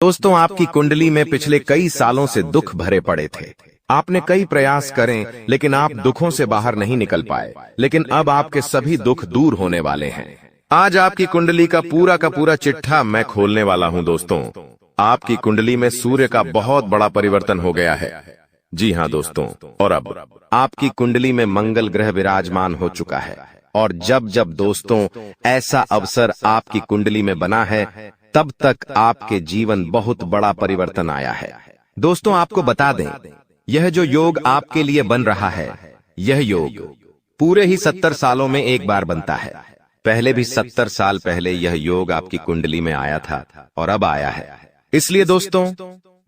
दोस्तों, आपकी कुंडली में पिछले कई सालों से दुख भरे पड़े थे। आपने कई प्रयास करें, लेकिन आप दुखों से बाहर नहीं निकल पाए। लेकिन अब आपके सभी दुख दूर होने वाले हैं। आज आपकी कुंडली का पूरा चिट्ठा मैं खोलने वाला हूं। दोस्तों, आपकी कुंडली में सूर्य का बहुत बड़ा परिवर्तन हो गया है। जी हां दोस्तों, और अब आपकी कुंडली में मंगल ग्रह विराजमान हो चुका है। और जब जब दोस्तों ऐसा अवसर आपकी कुंडली में बना है, तब तक आपके जीवन बहुत बड़ा परिवर्तन आया है। दोस्तों, आपको बता दें, यह जो योग आपके लिए बन रहा है, यह योग पूरे ही 70 सालों में एक बार बनता है। पहले भी 70 साल पहले यह योग आपकी कुंडली में आया था और अब आया है। इसलिए दोस्तों,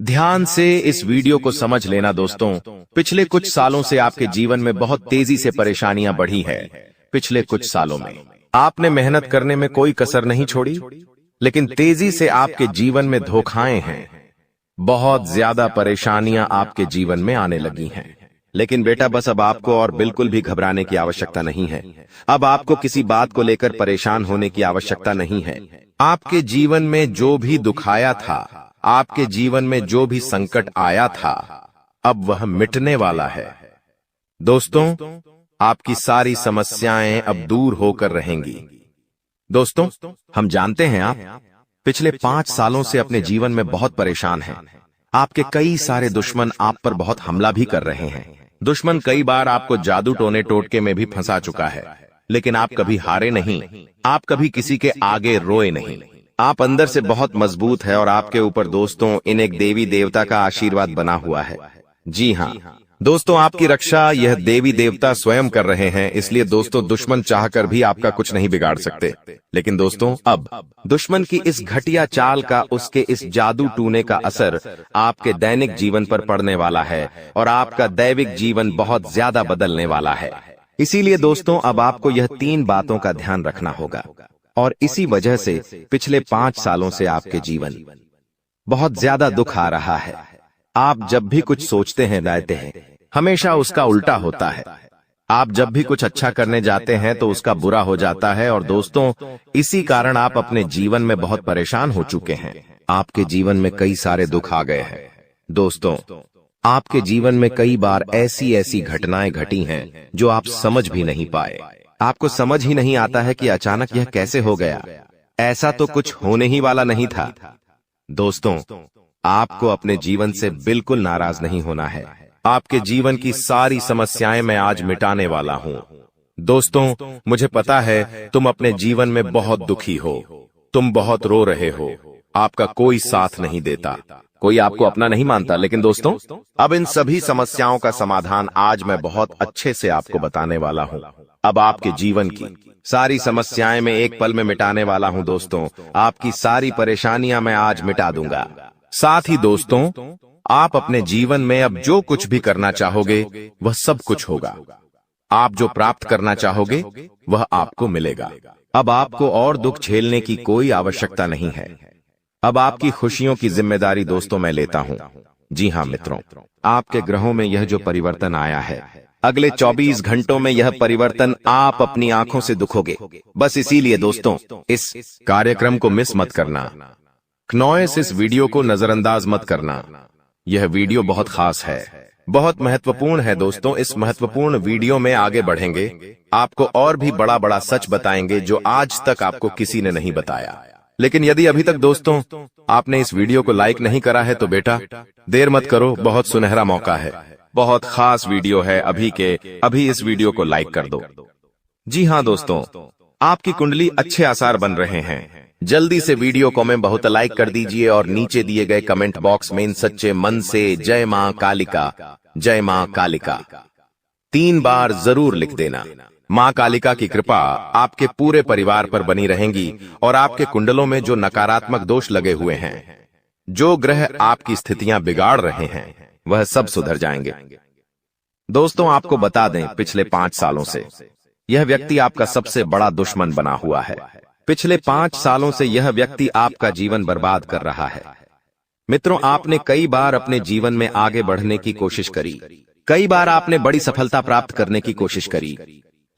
ध्यान से इस वीडियो को समझ लेना। दोस्तों, पिछले कुछ सालों से आपके जीवन में बहुत तेजी से परेशानियां बढ़ी है। पिछले कुछ सालों में आपने मेहनत करने में कोई कसर नहीं छोड़ी, लेकिन तेजी से आपके जीवन में धोखाएं हैं। बहुत ज्यादा परेशानियां आपके जीवन में आने लगी हैं। लेकिन बेटा, बस अब आपको और बिल्कुल भी घबराने की आवश्यकता नहीं है। अब आपको किसी बात को लेकर परेशान होने की आवश्यकता नहीं है। आपके जीवन में जो भी दुख आया था, आपके जीवन में जो भी संकट आया था, अब वह मिटने वाला है। दोस्तों, आपकी सारी समस्याएं अब दूर होकर रहेंगी। दोस्तों, हम जानते हैं आप पिछले 5 सालों से अपने जीवन में बहुत परेशान हैं। आपके कई सारे दुश्मन आप पर बहुत हमला भी कर रहे हैं। दुश्मन कई बार आपको जादू टोने टोटके में भी फंसा चुका है, लेकिन आप कभी हारे नहीं। आप कभी किसी के आगे रोए नहीं। आप अंदर से बहुत मजबूत है और आपके ऊपर दोस्तों इन एक देवी देवता का आशीर्वाद बना हुआ है। जी हाँ दोस्तों, आपकी रक्षा यह देवी देवता स्वयं कर रहे हैं। इसलिए दोस्तों, दुश्मन चाहकर भी आपका कुछ नहीं बिगाड़ सकते। लेकिन दोस्तों, अब दुश्मन की इस घटिया चाल का, उसके इस जादू टूने का असर आपके दैनिक जीवन पर पड़ने वाला है और आपका दैविक जीवन बहुत ज्यादा बदलने वाला है। इसीलिए दोस्तों, अब आपको यह 3 बातों का ध्यान रखना होगा। और इसी वजह से पिछले 5 सालों से आपके जीवन बहुत ज्यादा दुख आ रहा है। आप जब भी कुछ सोचते हैं, रहते हैं, हमेशा उसका उल्टा होता है। आप जब भी कुछ अच्छा करने जाते हैं तो उसका बुरा हो जाता है। और दोस्तों, इसी कारण आप अपने जीवन में बहुत परेशान हो चुके हैं। आपके जीवन में कई सारे दुख आ गए हैं। दोस्तों, आपके जीवन में कई बार ऐसी घटनाएं घटी हैं जो आप समझ भी नहीं पाए। आपको समझ ही नहीं आता है कि अचानक यह कैसे हो गया। ऐसा तो कुछ होने ही वाला नहीं था। दोस्तों, आपको अपने जीवन से बिल्कुल नाराज नहीं होना है। आपके जीवन की सारी समस्याएं मैं आज मिटाने वाला हूं। दोस्तों, मुझे पता है तुम अपने जीवन में बहुत दुखी हो। तुम बहुत रो रहे हो। आपका कोई साथ नहीं देता, कोई आपको अपना नहीं मानता। लेकिन दोस्तों, अब इन सभी समस्याओं का समाधान आज मैं बहुत अच्छे से आपको बताने वाला हूं। अब आपके जीवन की सारी समस्याएं मैं एक पल में मिटाने वाला हूं। दोस्तों, आपकी सारी परेशानियां मैं आज मिटा दूंगा। साथ ही दोस्तों, आप अपने जीवन में अब जो कुछ भी करना चाहोगे, वह सब कुछ होगा। आप जो प्राप्त करना चाहोगे, वह आपको मिलेगा। अब आपको और दुख झेलने की कोई आवश्यकता नहीं है। अब आपकी खुशियों की जिम्मेदारी दोस्तों मैं लेता हूं। जी हां मित्रों, आपके ग्रहों में यह जो परिवर्तन आया है, अगले 24 घंटों में यह परिवर्तन आप अपनी आंखों से दिखोगे। बस इसीलिए दोस्तों, इस कार्यक्रम को मिस मत करना। क्नॉयस इस वीडियो को नजरअंदाज मत करना। यह वीडियो बहुत खास है, बहुत महत्वपूर्ण है। दोस्तों, इस महत्वपूर्ण वीडियो में आगे बढ़ेंगे, आपको और भी बड़ा सच बताएंगे जो आज तक आपको किसी ने नहीं बताया। लेकिन यदि अभी तक दोस्तों आपने इस वीडियो को लाइक नहीं करा है तो बेटा देर मत करो, बहुत सुनहरा मौका है। बहुत खास वीडियो है, अभी इस वीडियो को लाइक कर दो। जी हाँ दोस्तों, आपकी कुंडली अच्छे आसार बन रहे हैं। जल्दी से वीडियो को में बहुत लाइक कर दीजिए और नीचे दिए गए कमेंट बॉक्स में इन सच्चे मन से जय मां कालिका, जय मां कालिका 3 बार जरूर लिख देना। मां कालिका की कृपा आपके पूरे परिवार पर बनी रहेंगी और आपके कुंडलों में जो नकारात्मक दोष लगे हुए हैं, जो ग्रह आपकी स्थितियां बिगाड़ रहे हैं, वह सब सुधर जाएंगे। दोस्तों, आपको बता दें, पिछले 5 सालों से यह व्यक्ति आपका सबसे बड़ा दुश्मन बना हुआ है। पिछले 5 सालों से यह व्यक्ति आपका जीवन बर्बाद कर रहा है। मित्रों, आपने कई बार अपने जीवन में आगे बढ़ने की कोशिश करी। कई बार आपने बड़ी सफलता प्राप्त करने की कोशिश करी,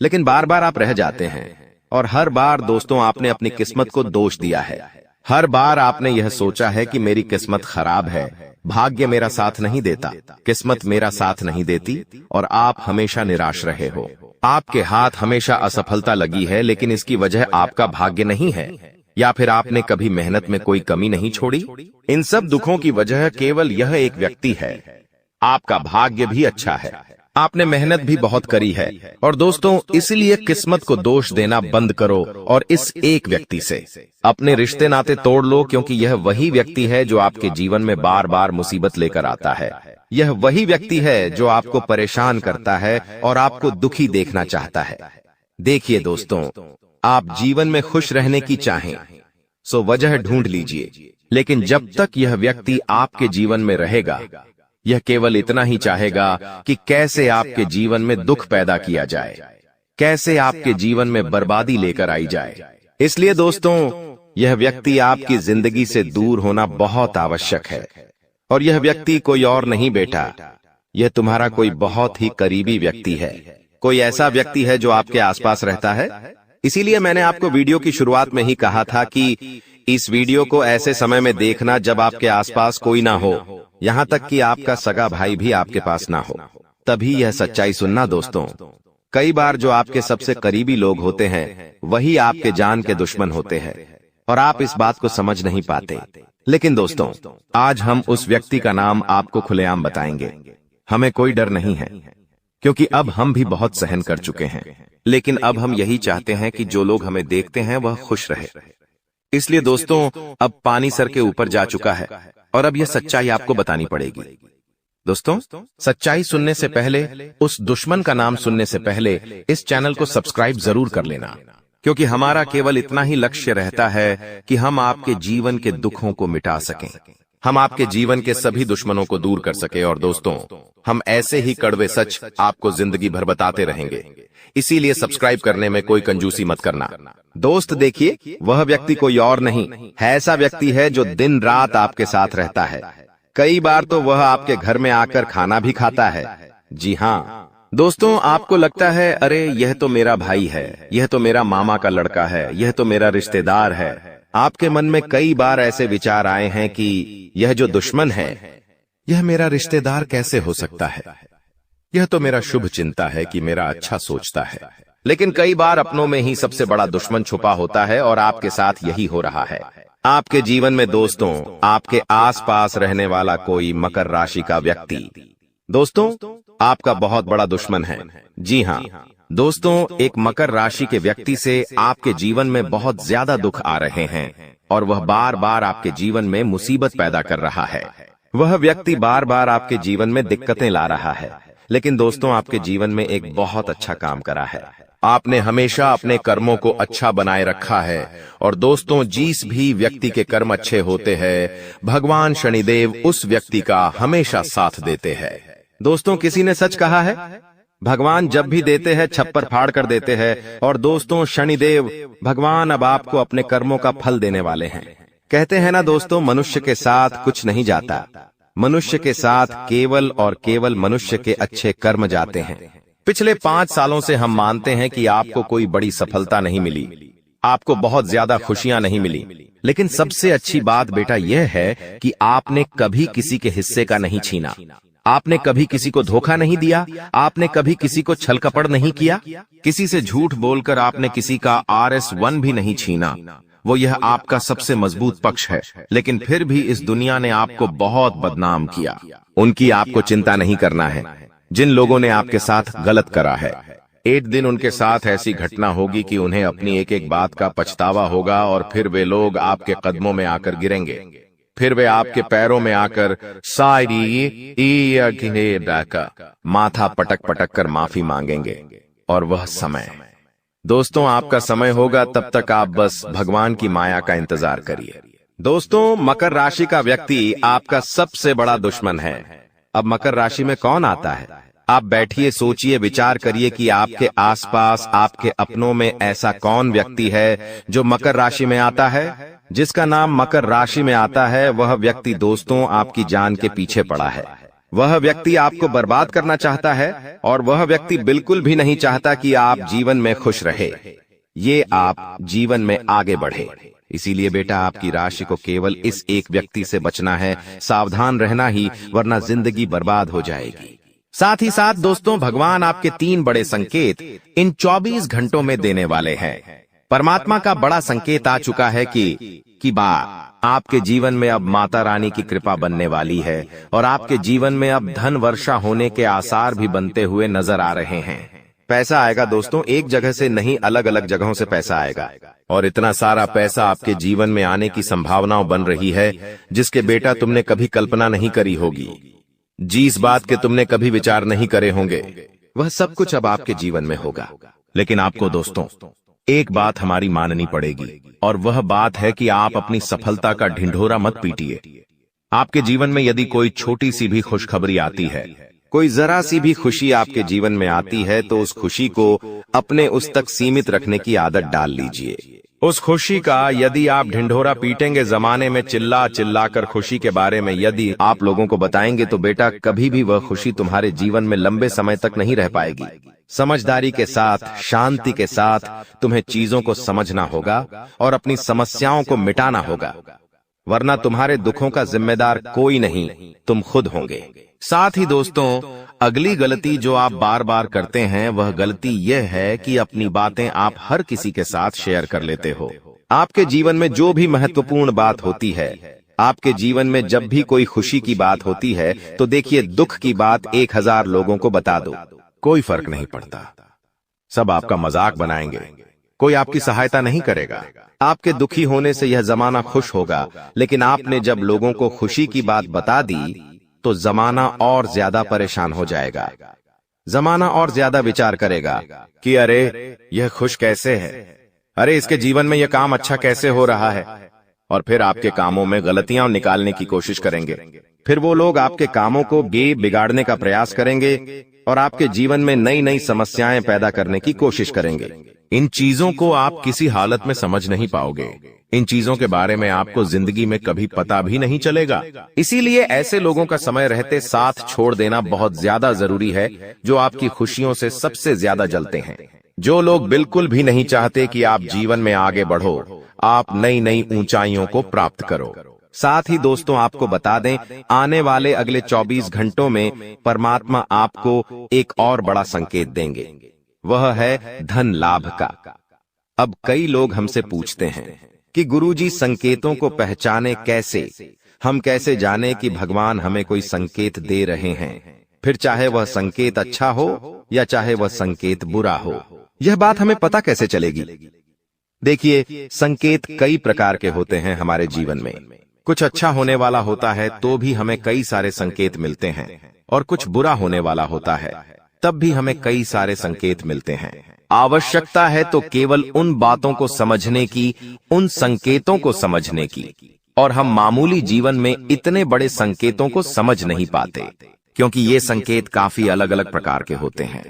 लेकिन बार बार आप रह जाते हैं। और हर बार दोस्तों आपने अपनी किस्मत को दोष दिया है। हर बार आपने यह सोचा है कि मेरी किस्मत खराब है, भाग्य मेरा साथ नहीं देता, किस्मत मेरा साथ नहीं देती, और आप हमेशा निराश रहे हो। आपके हाथ हमेशा असफलता लगी है, लेकिन इसकी वजह आपका भाग्य नहीं है, या फिर आपने कभी मेहनत में कोई कमी नहीं छोड़ी। इन सब दुखों की वजह केवल यह एक व्यक्ति है। आपका भाग्य भी अच्छा है, आपने मेहनत भी बहुत करी है। और दोस्तों, इसलिए किस्मत को दोष देना बंद करो और इस एक व्यक्ति से अपने रिश्ते नाते तोड़ लो, क्योंकि यह वही व्यक्ति है जो आपके जीवन में बार बार मुसीबत लेकर आता है। यह वही व्यक्ति है जो आपको परेशान करता है और आपको दुखी देखना चाहता है। देखिए दोस्तों, आप जीवन में खुश रहने की चाहें सो वजह ढूंढ लीजिए, लेकिन जब तक यह व्यक्ति आपके जीवन में रहेगा, यह केवल इतना ही चाहेगा कि कैसे आपके जीवन में दुख पैदा किया जाए, कैसे आपके जीवन में बर्बादी लेकर आई जाए। इसलिए दोस्तों, यह व्यक्ति आपकी जिंदगी से दूर होना बहुत आवश्यक है। और यह व्यक्ति कोई और नहीं बेटा, यह तुम्हारा कोई बहुत ही करीबी व्यक्ति है, कोई ऐसा व्यक्ति है जो आपके आसपास रहता है। इसीलिए मैंने आपको वीडियो की शुरुआत में ही कहा था कि इस वीडियो को ऐसे समय में देखना जब आपके आसपास कोई ना हो, यहाँ तक कि आपका सगा भाई भी आपके पास ना हो, तभी यह सच्चाई सुनना दोस्तों। कई बार जो आपके सबसे करीबी लोग होते हैं वही आपके जान के दुश्मन होते हैं, और आप इस बात को समझ नहीं पाते। लेकिन दोस्तों, आज हम उस व्यक्ति का नाम आपको खुलेआम बताएंगे। हमें कोई डर नहीं है, क्योंकि अब हम भी बहुत सहन कर चुके हैं। लेकिन अब हम यही चाहते हैं कि जो लोग हमें देखते हैं वह खुश रहे। इसलिए दोस्तों, अब पानी सर के ऊपर जा चुका है और अब यह सच्चाई आपको बतानी पड़ेगी। दोस्तों, सच्चाई सुनने से पहले, उस दुश्मन का नाम सुनने से पहले इस चैनल को सब्सक्राइब जरूर कर लेना, क्योंकि हमारा केवल इतना ही लक्ष्य रहता है कि हम आपके जीवन के दुखों को मिटा सकें, हम आपके जीवन के सभी दुश्मनों को दूर कर सके। और दोस्तों, हम ऐसे ही कड़वे सच आपको जिंदगी भर बताते रहेंगे। इसीलिए सब्सक्राइब करने में कोई कंजूसी मत करना। दोस्त देखिए, वह व्यक्ति कोई और नहीं है, ऐसा व्यक्ति है जो दिन रात आपके साथ रहता है। कई बार तो वह आपके घर में आकर खाना भी खाता है। जी हाँ दोस्तों, आपको लगता है अरे यह तो मेरा भाई है, यह तो मेरा मामा का लड़का है, यह तो मेरा रिश्तेदार है। आपके मन में कई बार ऐसे विचार आए हैं कि यह जो दुश्मन है यह मेरा रिश्तेदार कैसे हो सकता है, यह तो मेरा शुभ चिंता है कि मेरा अच्छा सोचता है। लेकिन कई बार अपनों में ही सबसे बड़ा दुश्मन छुपा होता है, और आपके साथ यही हो रहा है। आपके जीवन में दोस्तों, आपके आसपास रहने वाला कोई मकर राशि का व्यक्ति दोस्तों आपका बहुत बड़ा दुश्मन है। जी हाँ दोस्तों, एक मकर राशि के व्यक्ति से आपके जीवन में बहुत ज्यादा दुख आ रहे हैं, और वह बार बार आपके जीवन में मुसीबत पैदा कर रहा है। वह व्यक्ति बार बार आपके जीवन में दिक्कतें ला रहा है, लेकिन दोस्तों आपके जीवन में एक बहुत अच्छा काम करा है। आपने हमेशा अपने कर्मों को अच्छा बनाए रखा है। और दोस्तों, जिस भी व्यक्ति के कर्म अच्छे होते हैं, भगवान शनिदेव उस व्यक्ति का हमेशा साथ देते हैं। दोस्तों, किसी ने सच कहा है, भगवान जब भी देते हैं छप्पर फाड़ कर देते हैं। और दोस्तों, शनिदेव भगवान अब आपको अपने कर्मों का फल देने वाले हैं। कहते हैं ना दोस्तों, मनुष्य के साथ कुछ नहीं जाता, मनुष्य के साथ केवल और केवल मनुष्य के अच्छे कर्म जाते हैं। पिछले 5 सालों से हम मानते हैं कि आपको कोई बड़ी सफलता नहीं मिली, आपको बहुत ज्यादा खुशियां नहीं मिली, लेकिन सबसे अच्छी बात बेटा यह है कि आपने कभी किसी के हिस्से का नहीं छीना, आपने कभी किसी को धोखा नहीं दिया, आपने कभी किसी को छल कपट नहीं किया, किसी से झूठ बोलकर आपने किसी का RS1 भी नहीं छीना। वो यह आपका सबसे मजबूत पक्ष है। लेकिन फिर भी इस दुनिया ने आपको बहुत बदनाम किया। उनकी आपको चिंता नहीं करना है। जिन लोगों ने आपके साथ गलत करा है, एक दिन उनके साथ ऐसी घटना होगी कि उन्हें अपनी एक एक बात का पछतावा होगा, और फिर वे लोग आपके कदमों में आकर गिरेंगे, फिर वे आपके पैरों में आकर माथा पटक पटक कर माफी मांगेंगे। और वह समय दोस्तों आपका समय होगा, तब तक आप बस भगवान की माया का इंतजार करिए। दोस्तों, मकर राशि का व्यक्ति आपका सबसे बड़ा दुश्मन है। अब मकर राशि में कौन आता है? आप बैठिए, सोचिए, विचार करिए कि आपके आसपास, आपके अपनों में ऐसा कौन व्यक्ति है जो मकर राशि में आता है। जिसका नाम मकर राशि में आता है, वह व्यक्ति दोस्तों आपकी जान के पीछे पड़ा है। वह व्यक्ति आपको बर्बाद करना चाहता है, और वह व्यक्ति बिल्कुल भी नहीं चाहता कि आप जीवन में खुश रहे, ये आप जीवन में आगे बढ़े। इसीलिए बेटा आपकी राशि को केवल इस एक व्यक्ति से बचना है, सावधान रहना ही, वरना जिंदगी बर्बाद हो जाएगी। साथ ही साथ दोस्तों, भगवान आपके 3 बड़े संकेत इन 24 घंटों में देने वाले हैं। परमात्मा का बड़ा संकेत आ चुका है कि आपके जीवन में अब माता रानी की कृपा बनने वाली है और आपके जीवन में अब धन वर्षा होने के आसार भी बनते हुए नजर आ रहे हैं। पैसा आएगा दोस्तों, एक जगह से नहीं, अलग अलग जगहों से पैसा आएगा और इतना सारा पैसा आपके जीवन में आने की संभावनाएं बन रही है जिसके बेटा तुमने कभी कल्पना नहीं करी होगी। जिस बात के तुमने कभी विचार नहीं करे होंगे, वह सब कुछ अब आपके जीवन में होगा। लेकिन आपको दोस्तों एक बात हमारी माननी पड़ेगी और वह बात है कि आप अपनी सफलता का ढिंढोरा मत पीटिए। आपके जीवन में यदि कोई छोटी सी भी खुशखबरी आती है, कोई जरा सी भी खुशी आपके जीवन में आती है, तो उस खुशी को अपने उस तक सीमित रखने की आदत डाल लीजिए। उस खुशी का यदि आप ढिंढोरा पीटेंगे, जमाने में चिल्ला चिल्ला कर खुशी के बारे में यदि आप लोगों को बताएंगे, तो बेटा कभी भी वह खुशी तुम्हारे जीवन में लंबे समय तक नहीं रह पाएगी। समझदारी के साथ, शांति के साथ तुम्हें चीजों को समझना होगा और अपनी समस्याओं को मिटाना होगा, वरना तुम्हारे दुखों का जिम्मेदार कोई नहीं, तुम खुद होंगे। साथ ही दोस्तों, अगली गलती जो आप बार बार करते हैं, वह गलती यह है कि अपनी बातें आप हर किसी के साथ शेयर कर लेते हो। आपके जीवन में जो भी महत्वपूर्ण बात होती है, आपके जीवन में जब भी कोई खुशी की बात होती है, तो देखिए दुख की बात 1000 लोगों को बता दो, कोई फर्क नहीं पड़ता। सब आपका मजाक बनाएंगे, कोई आपकी सहायता नहीं करेगा। आपके दुखी होने से यह जमाना खुश होगा, लेकिन आपने जब लोगों को खुशी की बात बता दी तो जमाना और ज्यादा परेशान हो जाएगा। जमाना और ज्यादा विचार करेगा कि अरे यह खुश कैसे है, अरे इसके जीवन में यह काम अच्छा कैसे हो रहा है, और फिर आपके कामों में गलतियां निकालने की कोशिश करेंगे। फिर वो लोग आपके कामों को बिगाड़ने का प्रयास करेंगे और आपके जीवन में नई नई समस्याएं पैदा करने की कोशिश करेंगे। इन चीजों को आप किसी हालत में समझ नहीं पाओगे। इन चीजों के बारे में आपको जिंदगी में कभी पता भी नहीं चलेगा। इसीलिए ऐसे लोगों का समय रहते साथ छोड़ देना बहुत ज्यादा जरूरी है, जो आपकी खुशियों से सबसे ज्यादा जलते हैं। जो लोग बिल्कुल भी नहीं चाहते कि आप जीवन में आगे बढ़ो, आप नई नई ऊंचाइयों को प्राप्त करो। साथ ही दोस्तों, आपको बता दें, आने वाले अगले 24 घंटों में परमात्मा आपको एक और बड़ा संकेत देंगे, वह है धन लाभ का। अब कई लोग हमसे पूछते हैं कि गुरुजी संकेतों को पहचाने कैसे, हम कैसे जाने कि भगवान हमें कोई संकेत दे रहे हैं, फिर चाहे वह संकेत अच्छा हो या चाहे वह संकेत बुरा हो, यह बात हमें पता कैसे चलेगी। देखिए, संकेत कई प्रकार के होते हैं हमारे जीवन में। कुछ अच्छा होने वाला होता है तो भी हमें कई सारे संकेत मिलते हैं, और कुछ बुरा होने वाला होता है तब भी हमें कई सारे संकेत मिलते हैं। आवश्यकता है तो केवल उन बातों को समझने की, उन संकेतों को समझने की, और हम मामूली जीवन में इतने बड़े संकेतों को समझ नहीं पाते, क्योंकि ये संकेत काफी अलग अलग प्रकार के होते हैं।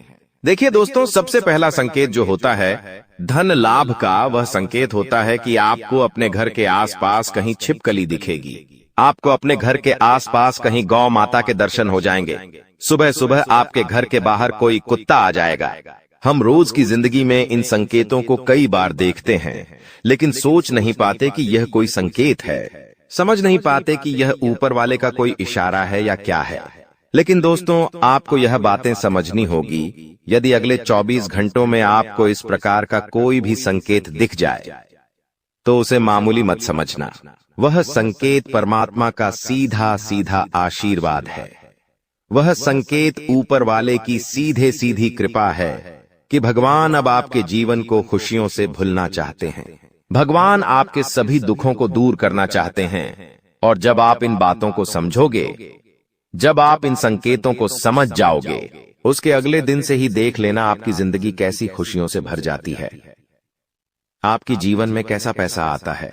देखिए दोस्तों, सबसे पहला संकेत जो होता है धन लाभ का, वह संकेत होता है कि आपको अपने घर के आसपास कहीं छिपकली दिखेगी। आपको अपने घर के आसपास कहीं गौ माता के दर्शन हो जाएंगे। सुबह सुबह आपके घर के बाहर कोई कुत्ता आ जाएगा। हम रोज की जिंदगी में इन संकेतों को कई बार देखते हैं, लेकिन सोच नहीं पाते कि यह कोई संकेत है, समझ नहीं पाते कि यह ऊपर वाले का कोई इशारा है या क्या है। लेकिन दोस्तों, आपको यह बातें समझनी होगी। यदि अगले 24 घंटों में आपको इस प्रकार का कोई भी संकेत दिख जाए, तो उसे मामूली मत समझना। वह संकेत परमात्मा का सीधा सीधा आशीर्वाद है। वह संकेत ऊपर वाले की सीधे सीधी कृपा है कि भगवान अब आपके जीवन को खुशियों से भुलना चाहते हैं। भगवान आपके सभी दुखों को दूर करना चाहते हैं। और जब आप इन बातों को समझोगे, जब आप इन संकेतों को समझ जाओगे, उसके अगले दिन से ही देख लेना आपकी जिंदगी कैसी खुशियों से भर जाती है। आपकी जीवन में कैसा पैसा आता है।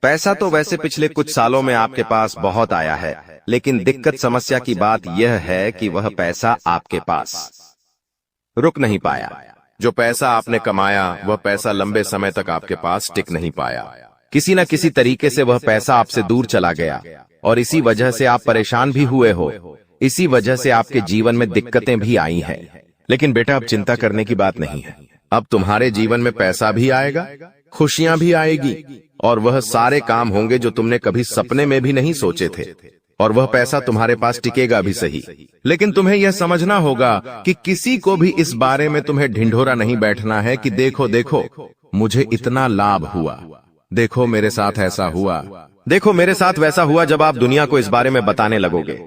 पैसा तो वैसे पिछले कुछ सालों में आपके पास बहुत आया है, लेकिन दिक्कत समस्या की बात यह है कि वह पैसा आपके पास रुक नहीं पाया। जो पैसा आपने कमाया, वह पैसा लंबे समय तक आपके पास टिक नहीं पाया। किसी न किसी तरीके से वह पैसा आपसे दूर चला गया, और इसी वजह से आप परेशान भी हुए हो। इसी वजह से आपके जीवन में दिक्कतें भी आई हैं। लेकिन बेटा, अब चिंता करने की बात नहीं है। अब तुम्हारे जीवन में पैसा भी आएगा खुशियां भी आएगी और वह सारे काम होंगे जो तुमने कभी सपने में भी नहीं सोचे थे, और वह पैसा तुम्हारे पास टिकेगा भी सही। लेकिन तुम्हें यह समझना होगा कि किसी को भी इस बारे में तुम्हें ढिंढोरा नहीं बैठना है कि देखो देखो मुझे इतना लाभ हुआ, देखो मेरे साथ ऐसा हुआ, देखो मेरे साथ वैसा हुआ। जब आप दुनिया को इस बारे में बताने लगोगे,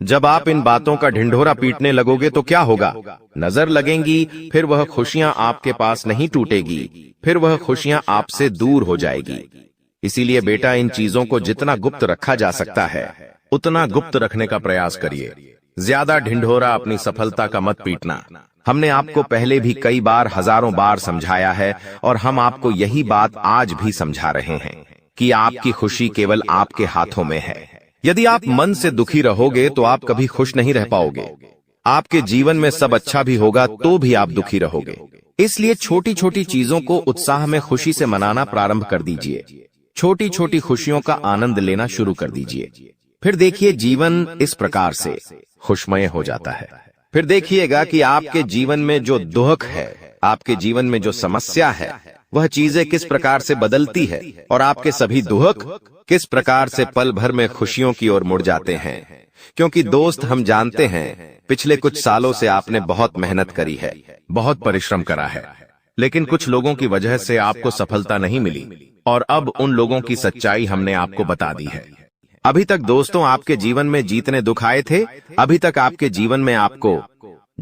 जब आप इन बातों का ढिंढोरा पीटने लगोगे तो क्या होगा? नजर लगेंगी, फिर वह खुशियां आपके पास नहीं टूटेगी, फिर वह खुशियां आपसे दूर हो जाएगी। इसीलिए बेटा, इन चीजों को जितना गुप्त रखा जा सकता है उतना गुप्त रखने का प्रयास करिए। ज्यादा ढिंढोरा अपनी सफलता का मत पीटना। हमने आपको पहले भी कई बार, हजारों बार समझाया है और हम आपको यही बात आज भी समझा रहे हैं कि आपकी खुशी केवल आपके हाथों में है। यदि आप मन से दुखी रहोगे तो आप कभी खुश नहीं रह पाओगे। आपके जीवन में सब अच्छा भी होगा तो भी आप दुखी रहोगे। इसलिए छोटी छोटी चीजों को उत्साह में खुशी से मनाना प्रारंभ कर दीजिए। छोटी छोटी खुशियों का आनंद लेना शुरू कर दीजिए। फिर देखिए जीवन इस प्रकार से खुशमय हो जाता है। फिर देखिएगा कि आपके जीवन में जो दुख है, आपके जीवन में जो समस्या है, वह चीजें किस प्रकार से बदलती है और आपके सभी दुख किस प्रकार से पल भर में खुशियों की ओर मुड़ जाते हैं। क्योंकि दोस्त, हम जानते हैं पिछले कुछ सालों से आपने बहुत मेहनत करी है, बहुत परिश्रम करा है, लेकिन कुछ लोगों की वजह से आपको सफलता नहीं मिली और अब उन लोगों की सच्चाई हमने आपको बता दी है। अभी तक दोस्तों आपके जीवन में जितने दुख आए थे, अभी तक आपके जीवन में आपको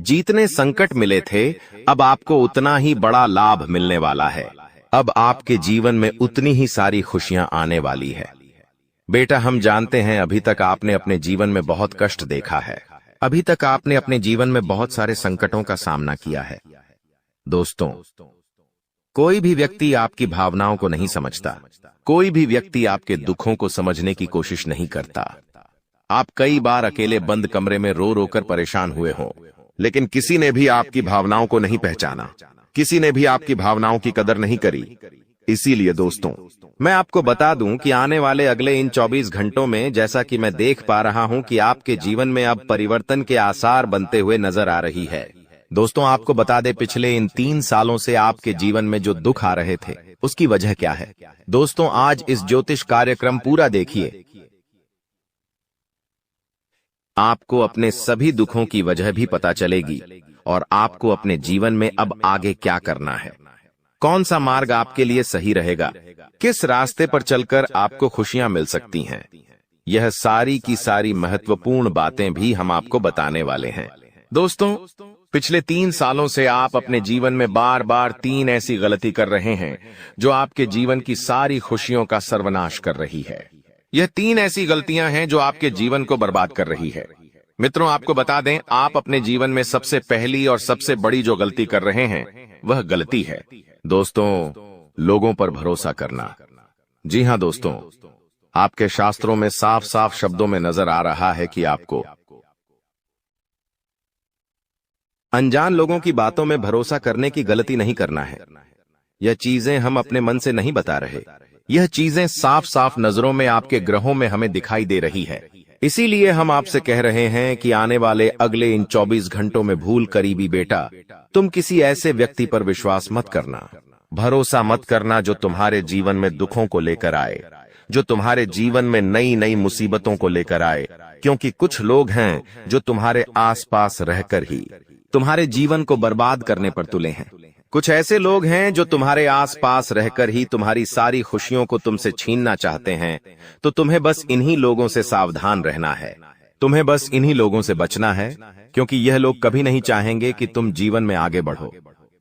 जितने संकट मिले थे, अब आपको उतना ही बड़ा लाभ मिलने वाला है। अब आपके जीवन में उतनी ही सारी खुशियां आने वाली है। बेटा, हम जानते हैं अभी तक आपने अपने जीवन में बहुत कष्ट देखा है, अभी तक आपने अपने जीवन में बहुत सारे संकटों का सामना किया है। दोस्तों, कोई भी व्यक्ति आपकी भावनाओं को नहीं समझता, कोई भी व्यक्ति आपके दुखों को समझने की कोशिश नहीं करता। आप कई बार अकेले बंद कमरे में रो रो कर परेशान हुए हों, लेकिन किसी ने भी आपकी भावनाओं को नहीं पहचाना, किसी ने भी आपकी भावनाओं की कदर नहीं करी। इसीलिए दोस्तों, मैं आपको बता दूं कि आने वाले अगले इन 24 घंटों में, जैसा कि मैं देख पा रहा हूं कि आपके जीवन में अब परिवर्तन के आसार बनते हुए नजर आ रही है। दोस्तों, आपको बता दें, पिछले इन 3 सालों से आपके जीवन में जो दुख आ रहे थे, उसकी वजह क्या है? दोस्तों, आज इस ज्योतिष कार्यक्रम पूरा देखिए। आपको अपने सभी दुखों की वजह भी पता चलेगी और आपको अपने जीवन में अब आगे क्या करना है, कौन सा मार्ग आपके लिए सही रहेगा, किस रास्ते पर चलकर आपको खुशियां मिल सकती हैं। यह सारी की सारी महत्वपूर्ण बातें भी हम आपको बताने वाले हैं। दोस्तों, पिछले 3 सालों से आप अपने जीवन में बार बार 3 ऐसी गलती कर रहे हैं जो आपके जीवन की सारी खुशियों का सर्वनाश कर रही है। यह 3 ऐसी गलतियां हैं जो आपके जीवन को बर्बाद कर रही है। मित्रों, आपको बता दें, आप अपने जीवन में सबसे पहली और सबसे बड़ी जो गलती कर रहे हैं, वह गलती है दोस्तों, लोगों पर भरोसा करना। जी हां दोस्तों, आपके शास्त्रों में साफ साफ शब्दों में नजर आ रहा है कि आपको अनजान लोगों की बातों में भरोसा करने की गलती नहीं करना है। यह चीजें हम अपने मन से नहीं बता रहे, यह चीजें साफ साफ नजरों में आपके ग्रहों में हमें दिखाई दे रही है। इसीलिए हम आपसे कह रहे हैं कि आने वाले अगले इन 24 घंटों में भूल करी भी बेटा, तुम किसी ऐसे व्यक्ति पर विश्वास मत करना, भरोसा मत करना जो तुम्हारे जीवन में दुखों को लेकर आए, जो तुम्हारे जीवन में नई नई मुसीबतों को लेकर आए। क्योंकि कुछ लोग हैं जो तुम्हारे आसपास रहकर ही तुम्हारे जीवन को बर्बाद करने पर तुले हैं। कुछ ऐसे लोग हैं जो तुम्हारे आसपास रहकर ही तुम्हारी सारी खुशियों को तुमसे छीनना चाहते हैं। तो तुम्हें बस इन्हीं लोगों से सावधान रहना है, तुम्हें बस इन्हीं लोगों से बचना है, क्योंकि यह लोग कभी नहीं चाहेंगे कि तुम जीवन में आगे बढ़ो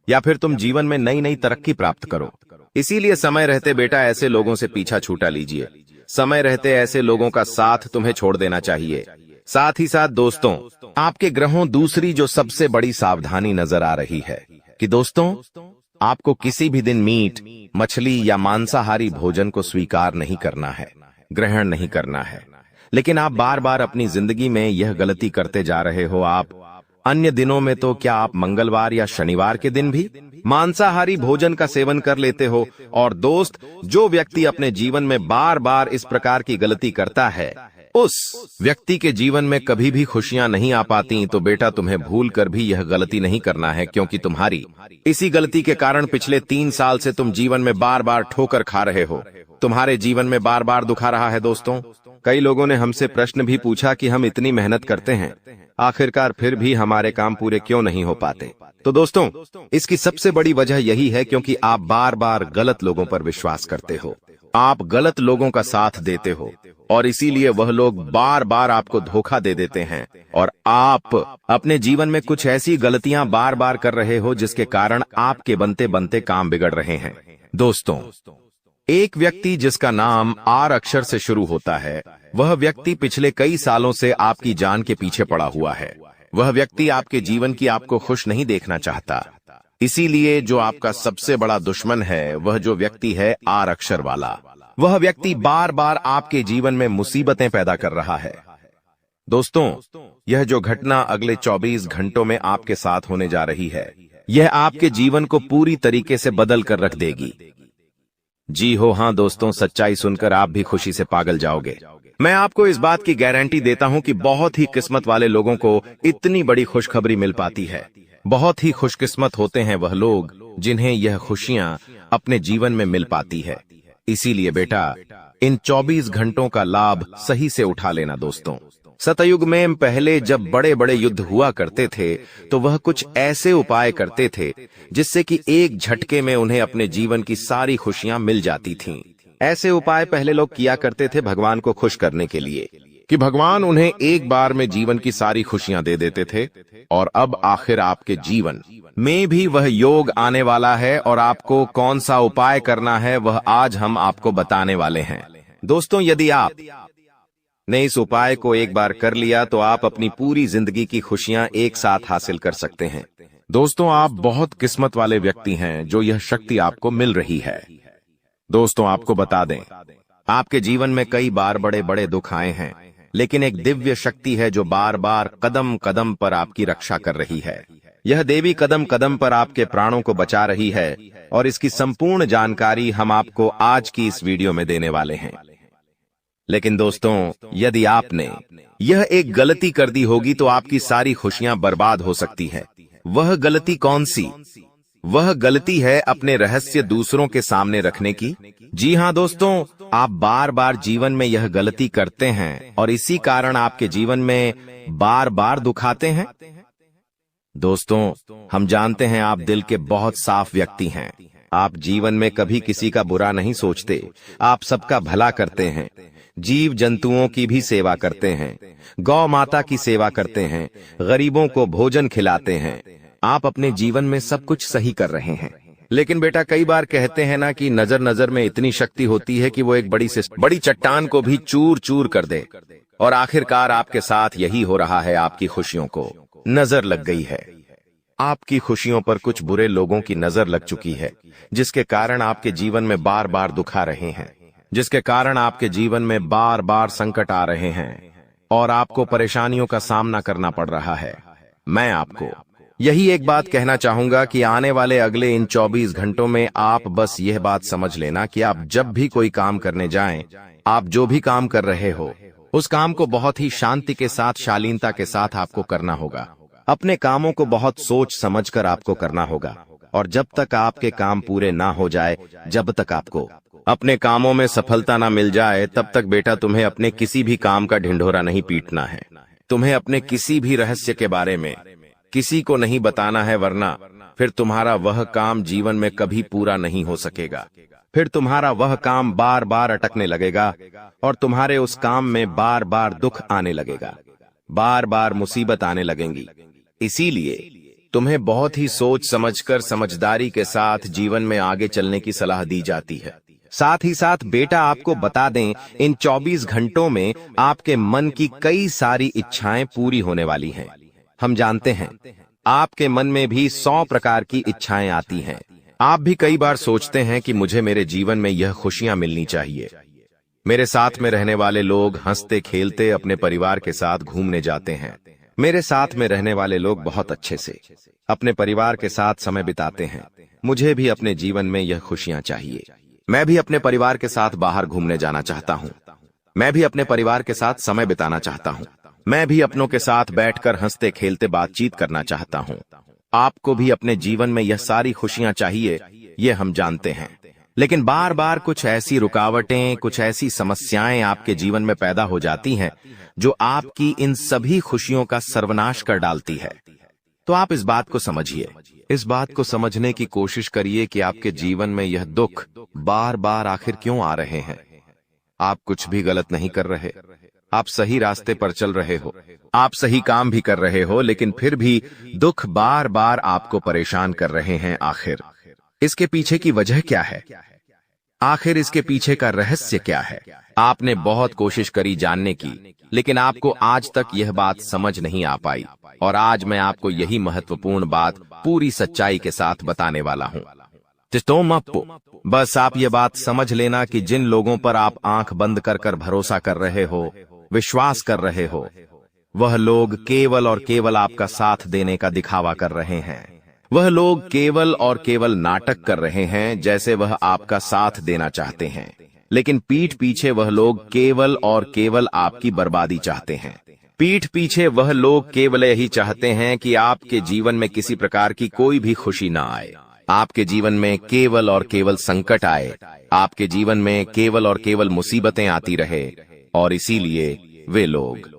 या फिर तुम जीवन में नई नई तरक्की प्राप्त करो। इसीलिए समय रहते बेटा ऐसे लोगों से पीछा छूटा लीजिए। समय रहते ऐसे लोगों का साथ तुम्हें छोड़ देना चाहिए। साथ ही साथ दोस्तों, आपके ग्रहों दूसरी जो सबसे बड़ी सावधानी नजर आ रही है कि दोस्तों, आपको किसी भी दिन मीट, मछली या मांसाहारी भोजन को स्वीकार नहीं करना है, ग्रहण नहीं करना है। लेकिन आप बार बार अपनी जिंदगी में यह गलती करते जा रहे हो। आप अन्य दिनों में तो क्या आप मंगलवार या शनिवार के दिन भी मांसाहारी भोजन का सेवन कर लेते हो। और दोस्त, जो व्यक्ति अपने जीवन में बार बार इस प्रकार की गलती करता है, उस व्यक्ति के जीवन में कभी भी खुशियां नहीं आ पाती, तो बेटा तुम्हें भूल कर भी यह गलती नहीं करना है, क्योंकि तुम्हारी इसी गलती के कारण पिछले 3 साल से तुम जीवन में बार बार ठोकर खा रहे हो, तुम्हारे जीवन में बार बार दुख आ रहा है। दोस्तों, कई लोगों ने हमसे प्रश्न भी पूछा कि हम इतनी मेहनत करते हैं, आखिरकार फिर भी हमारे काम पूरे क्यों नहीं हो पाते। तो दोस्तों, इसकी सबसे बड़ी वजह यही है क्योंकि आप बार बार गलत लोगों पर विश्वास करते हो, आप गलत लोगों का साथ देते हो, और इसीलिए वह लोग बार बार आपको धोखा दे देते हैं, और आप अपने जीवन में कुछ ऐसी गलतियां बार बार कर रहे हो जिसके कारण आपके बनते बनते काम बिगड़ रहे हैं। दोस्तों, एक व्यक्ति जिसका नाम आर अक्षर से शुरू होता है, वह व्यक्ति पिछले कई सालों से आपकी जान के पीछे पड़ा हुआ है। वह व्यक्ति आपके जीवन की आपको खुश नहीं देखना चाहता। इसीलिए जो आपका सबसे बड़ा दुश्मन है, वह जो व्यक्ति है आर अक्षर वाला, वह व्यक्ति बार बार आपके जीवन में मुसीबतें पैदा कर रहा है। दोस्तों, यह जो घटना अगले 24 घंटों में आपके साथ होने जा रही है, यह आपके जीवन को पूरी तरीके से बदल कर रख देगी। जी हाँ दोस्तों, सच्चाई सुनकर आप भी खुशी से पागल जाओगे। मैं आपको इस बात की गारंटी देता हूं कि बहुत ही किस्मत वाले लोगों को इतनी बड़ी खुशखबरी मिल पाती है। बहुत ही खुशकिस्मत होते हैं वह लोग जिन्हें यह खुशियां अपने जीवन में मिल पाती है। इसीलिए बेटा, इन 24 घंटों का लाभ सही से उठा लेना। दोस्तों, सतयुग में पहले जब बड़े बड़े युद्ध हुआ करते थे, तो वह कुछ ऐसे उपाय करते थे जिससे कि एक झटके में उन्हें अपने जीवन की सारी खुशियां मिल जाती थीं। ऐसे उपाय पहले लोग किया करते थे भगवान को खुश करने के लिए, कि भगवान उन्हें एक बार में जीवन की सारी खुशियां दे देते थे। और अब आखिर आपके जीवन में भी वह योग आने वाला है, और आपको कौन सा उपाय करना है वह आज हम आपको बताने वाले हैं। दोस्तों, यदि आप ने इस उपाय को एक बार कर लिया, तो आप अपनी पूरी जिंदगी की खुशियां एक साथ हासिल कर सकते हैं। दोस्तों, आप बहुत किस्मत वाले व्यक्ति हैं जो यह शक्ति आपको मिल रही है। दोस्तों, आपको बता दें, आपके जीवन में कई बार बड़े बड़े दुख आए हैं, लेकिन एक दिव्य शक्ति है जो बार बार कदम कदम पर आपकी रक्षा कर रही है। यह देवी कदम कदम पर आपके प्राणों को बचा रही है, और इसकी संपूर्ण जानकारी हम आपको आज की इस वीडियो में देने वाले हैं। लेकिन दोस्तों, यदि आपने यह एक गलती कर दी होगी तो आपकी सारी खुशियां बर्बाद हो सकती है। वह गलती कौन सी? वह गलती है अपने रहस्य दूसरों के सामने रखने की। जी हाँ दोस्तों, आप बार बार जीवन में यह गलती करते हैं, और इसी कारण आपके जीवन में बार बार दुख आते हैं। दोस्तों, हम जानते हैं आप दिल के बहुत साफ व्यक्ति हैं। आप जीवन में कभी किसी का बुरा नहीं सोचते, आप सबका भला करते हैं, जीव जंतुओं की भी सेवा करते हैं, गौ माता की सेवा करते हैं, गरीबों को भोजन खिलाते हैं। आप अपने जीवन में सब कुछ सही कर रहे हैं। लेकिन बेटा, कई बार कहते हैं ना कि नजर नजर में इतनी शक्ति होती है कि वो एक बड़ी चट्टान को भी चूर चूर कर दे। और आखिरकार आपके साथ यही हो रहा है। आपकी खुशियों को नजर लग गई है। आपकी खुशियों पर कुछ बुरे लोगों की नजर लग चुकी है, जिसके कारण आपके जीवन में बार बार दुख आ रहे हैं, जिसके कारण आपके जीवन में बार बार संकट आ रहे हैं, और आपको परेशानियों का सामना करना पड़ रहा है। मैं आपको यही एक बात कहना चाहूंगा कि आने वाले अगले इन 24 घंटों में आप बस यह बात समझ लेना कि आप जब भी कोई काम करने जाएं, आप जो भी काम कर रहे हो, उस काम को बहुत ही शांति के साथ, शालीनता के साथ आपको करना होगा। अपने कामों को बहुत सोच समझकर आपको करना होगा, और जब तक आपके काम पूरे ना हो जाए, जब तक आपको अपने कामों में सफलता ना मिल जाए, तब तक बेटा तुम्हें अपने किसी भी काम का ढिंढोरा नहीं पीटना है। तुम्हें अपने किसी भी रहस्य के बारे में किसी को नहीं बताना है, वरना फिर तुम्हारा वह काम जीवन में कभी पूरा नहीं हो सकेगा। फिर तुम्हारा वह काम बार बार अटकने लगेगा, और तुम्हारे उस काम में बार बार दुख आने लगेगा, बार बार मुसीबत आने लगेंगी। इसीलिए तुम्हें बहुत ही सोच समझकर, समझदारी के साथ जीवन में आगे चलने की सलाह दी जाती है। साथ ही साथ बेटा, आपको बता दें, इन 24 घंटों में आपके मन की कई सारी इच्छाएं पूरी होने वाली हैं। हम जानते हैं आपके मन में भी 100 प्रकार की इच्छाएं आती हैं। आप भी कई बार सोचते हैं कि मुझे मेरे जीवन में यह खुशियां मिलनी चाहिए, मेरे साथ में रहने वाले लोग हंसते खेलते अपने परिवार के साथ घूमने जाते हैं, मेरे साथ में रहने वाले लोग बहुत अच्छे से अपने परिवार के साथ समय बिताते हैं, मुझे भी अपने जीवन में यह खुशियां चाहिए, मैं भी अपने परिवार के साथ बाहर घूमने जाना चाहता हूं, मैं भी अपने परिवार के साथ समय बिताना चाहता हूँ। मैं भी अपनों के साथ बैठकर हंसते खेलते बातचीत करना चाहता हूँ। आपको भी अपने जीवन में यह सारी खुशियां चाहिए, ये हम जानते हैं। लेकिन बार बार कुछ ऐसी रुकावटें, कुछ ऐसी समस्याएं आपके जीवन में पैदा हो जाती हैं जो आपकी इन सभी खुशियों का सर्वनाश कर डालती है। तो आप इस बात को समझिए, इस बात को समझने की कोशिश करिए कि आपके जीवन में यह दुख बार बार आखिर क्यों आ रहे हैं। आप कुछ भी गलत नहीं कर रहे, आप सही रास्ते पर चल रहे हो, आप सही काम भी कर रहे हो, लेकिन फिर भी दुख बार बार आपको परेशान कर रहे हैं। आखिर इसके पीछे की वजह क्या है? आखिर इसके पीछे का रहस्य क्या है? आपने बहुत कोशिश करी जानने की, लेकिन आपको आज तक यह बात समझ नहीं आ पाई। और आज मैं आपको यही महत्वपूर्ण बात पूरी सच्चाई के साथ बताने वाला हूँ। बस आप ये बात समझ लेना कि जिन लोगों पर आप आंख बंद कर कर भरोसा कर रहे हो, विश्वास कर रहे हो, वह लोग केवल और केवल आपका साथ देने का दिखावा कर रहे हैं। वह लोग केवल और केवल नाटक कर रहे हैं, जैसे वह आपका साथ देना चाहते हैं, लेकिन पीठ पीछे वह लोग केवल और केवल आपकी बर्बादी चाहते हैं। पीठ पीछे वह लोग केवल यही चाहते हैं कि आपके जीवन में किसी प्रकार की कोई भी खुशी ना आए, आपके जीवन में केवल और केवल संकट आए, आपके जीवन में केवल और केवल मुसीबतें आती रहे। और इसीलिए वे लोग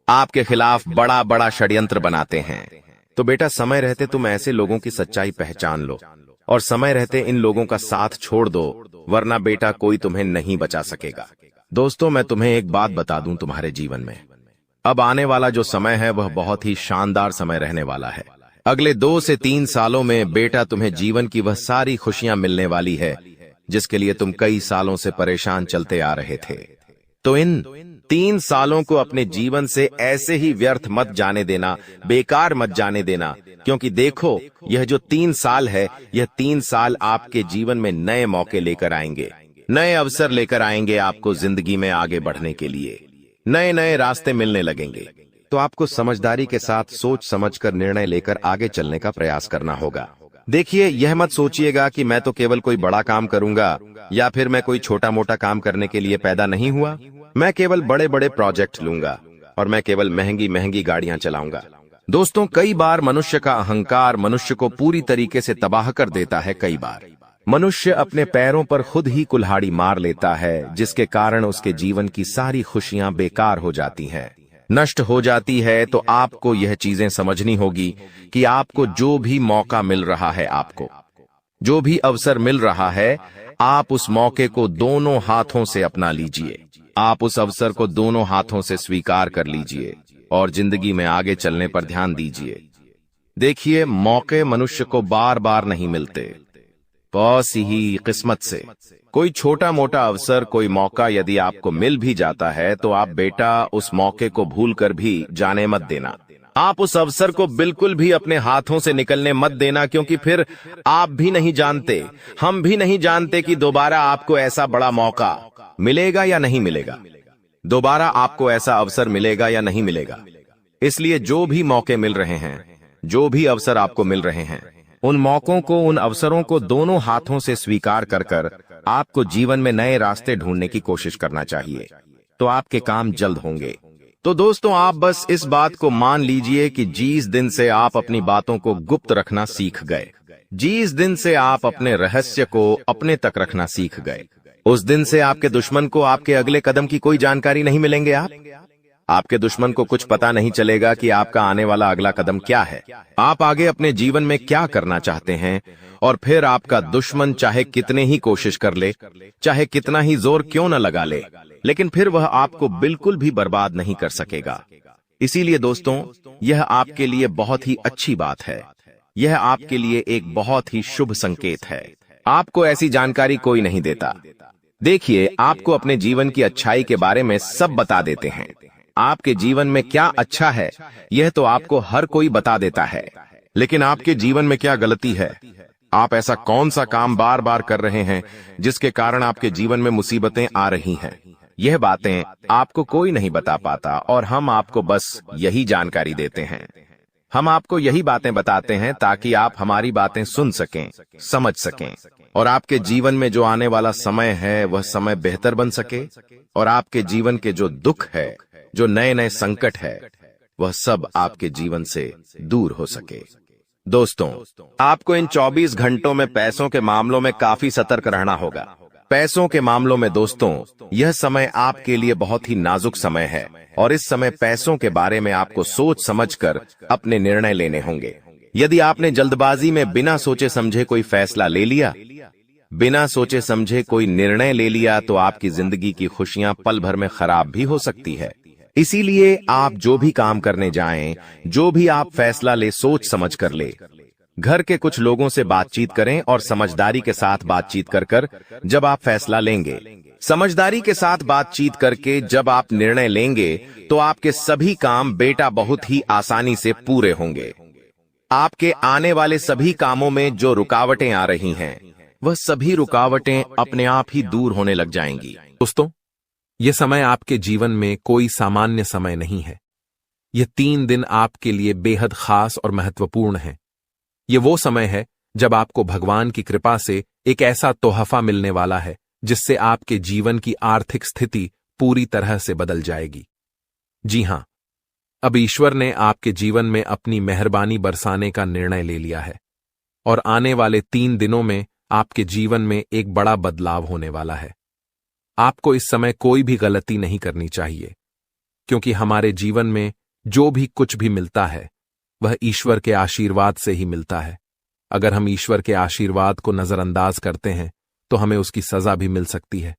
आपके खिलाफ बड़ा बड़ा षड्यंत्र बनाते हैं। तो बेटा, समय रहते तुम ऐसे लोगों की सच्चाई पहचान लो और समय रहते इन लोगों का साथ छोड़ दो, वरना बेटा कोई तुम्हें नहीं बचा सकेगा। दोस्तों, मैं तुम्हें एक बात बता दूं, तुम्हारे जीवन में अब आने वाला जो समय है वह बहुत ही शानदार समय रहने वाला है। अगले 2 से 3 सालों में बेटा तुम्हें जीवन की वह सारी खुशियां मिलने वाली है जिसके लिए तुम कई सालों से परेशान चलते आ रहे थे। तो इन 3 सालों को अपने जीवन से ऐसे ही व्यर्थ मत जाने देना, बेकार मत जाने देना, क्योंकि देखो, यह जो 3 साल है, यह 3 साल आपके जीवन में नए मौके लेकर आएंगे, नए अवसर लेकर आएंगे आपको जिंदगी में आगे बढ़ने के लिए। नए नए रास्ते मिलने लगेंगे। तो आपको समझदारी के साथ सोच समझकर निर्णय लेकर आगे चलने का प्रयास करना होगा। देखिए, यह मत सोचिएगा कि मैं तो केवल कोई बड़ा काम करूंगा या फिर मैं कोई छोटा मोटा काम करने के लिए पैदा नहीं हुआ। मैं केवल बड़े बड़े प्रोजेक्ट लूंगा और मैं केवल महंगी महंगी गाड़ियां चलाऊंगा। दोस्तों, कई बार मनुष्य का अहंकार मनुष्य को पूरी तरीके से तबाह कर देता है। कई बार मनुष्य अपने पैरों पर खुद ही कुल्हाड़ी मार लेता है, जिसके कारण उसके जीवन की सारी खुशियां बेकार हो जाती हैं, नष्ट हो जाती है। तो आपको यह चीजें समझनी होगी कि आपको जो भी मौका मिल रहा है, आपको जो भी अवसर मिल रहा है, आप उस मौके को दोनों हाथों से अपना लीजिए। आप उस अवसर को दोनों हाथों से स्वीकार कर लीजिए और जिंदगी में आगे चलने पर ध्यान दीजिए। देखिए, मौके मनुष्य को बार बार नहीं मिलते, बस ही किस्मत से। कोई छोटा मोटा अवसर, कोई मौका यदि आपको मिल भी जाता है तो आप बेटा उस मौके को भूलकर भी जाने मत देना। आप उस अवसर को बिल्कुल भी अपने हाथों से निकलने मत देना, क्योंकि फिर आप भी नहीं जानते, हम भी नहीं जानते कि दोबारा आपको ऐसा बड़ा मौका मिलेगा या नहीं मिलेगा, दोबारा आपको ऐसा अवसर मिलेगा या नहीं मिलेगा। इसलिए जो भी मौके मिल रहे हैं, जो भी अवसर आपको मिल रहे हैं, उन मौकों को, उन अवसरों को दोनों हाथों से स्वीकार कर कर आपको जीवन में नए रास्ते ढूंढने की कोशिश करना चाहिए। तो आपके काम जल्द होंगे। तो दोस्तों, आप बस इस बात को मान लीजिए कि जिस दिन से आप अपनी बातों को गुप्त रखना सीख गए, जिस दिन से आप अपने रहस्य को अपने तक रखना सीख गए, उस दिन से आपके दुश्मन को आपके अगले कदम की कोई जानकारी नहीं मिलेंगे। आपके दुश्मन को कुछ पता नहीं चलेगा कि आपका आने वाला अगला कदम क्या है, आप आगे अपने जीवन में क्या करना चाहते हैं। और फिर आपका दुश्मन चाहे कितने ही कोशिश कर ले, चाहे कितना ही जोर क्यों न लगा ले, लेकिन फिर वह आपको बिल्कुल भी बर्बाद नहीं कर सकेगा। इसीलिए दोस्तों, यह आपके लिए बहुत ही अच्छी बात है, यह आपके लिए एक बहुत ही शुभ संकेत है। आपको ऐसी जानकारी कोई नहीं देता। देखिए, आपको अपने जीवन की अच्छाई के बारे में सब बता देते हैं। आपके जीवन में क्या अच्छा है, यह तो आपको हर कोई बता देता है, लेकिन आपके जीवन में क्या गलती है, आप ऐसा कौन सा काम बार बार कर रहे हैं जिसके कारण आपके जीवन में मुसीबतें आ रही हैं, यह बातें आपको कोई नहीं बता पाता और हम आपको बस यही जानकारी देते हैं। हम आपको यही बातें बताते हैं ताकि आप हमारी बातें सुन सकें, समझ सकें और आपके जीवन में जो आने वाला समय है वह समय बेहतर बन सके, और आपके जीवन के जो दुख है, जो नए नए संकट है, वह सब आपके जीवन से दूर हो सके। दोस्तों, आपको इन 24 घंटों में पैसों के मामलों में काफी सतर्क रहना होगा। पैसों के मामलों में दोस्तों, यह समय आपके लिए बहुत ही नाजुक समय है, और इस समय पैसों के बारे में आपको सोच समझकर अपने निर्णय लेने होंगे। यदि आपने जल्दबाजी में बिना सोचे समझे कोई फैसला ले लिया, बिना सोचे समझे कोई निर्णय ले लिया, तो आपकी जिंदगी की खुशियां पल भर में खराब भी हो सकती है। इसीलिए आप जो भी काम करने जाएं, जो भी आप फैसला ले, सोच समझ कर ले। घर के कुछ लोगों से बातचीत करें और समझदारी के साथ बातचीत कर जब आप फैसला लेंगे, समझदारी के साथ बातचीत करके जब आप निर्णय लेंगे, तो आपके सभी काम बेटा बहुत ही आसानी से पूरे होंगे। आपके आने वाले सभी कामों में जो रुकावटें आ रही हैं, वह सभी रुकावटें अपने आप ही दूर होने लग जाएंगी। दोस्तों, यह समय आपके जीवन में कोई सामान्य समय नहीं है। यह 3 दिन आपके लिए बेहद खास और महत्वपूर्ण है। यह वो समय है जब आपको भगवान की कृपा से एक ऐसा तोहफा मिलने वाला है जिससे आपके जीवन की आर्थिक स्थिति पूरी तरह से बदल जाएगी। जी हां, अब ईश्वर ने आपके जीवन में अपनी मेहरबानी बरसाने का निर्णय ले लिया है, और आने वाले 3 दिनों में आपके जीवन में एक बड़ा बदलाव होने वाला है। आपको इस समय कोई भी गलती नहीं करनी चाहिए, क्योंकि हमारे जीवन में जो भी कुछ भी मिलता है वह ईश्वर के आशीर्वाद से ही मिलता है। अगर हम ईश्वर के आशीर्वाद को नजरअंदाज करते हैं तो हमें उसकी सजा भी मिल सकती है।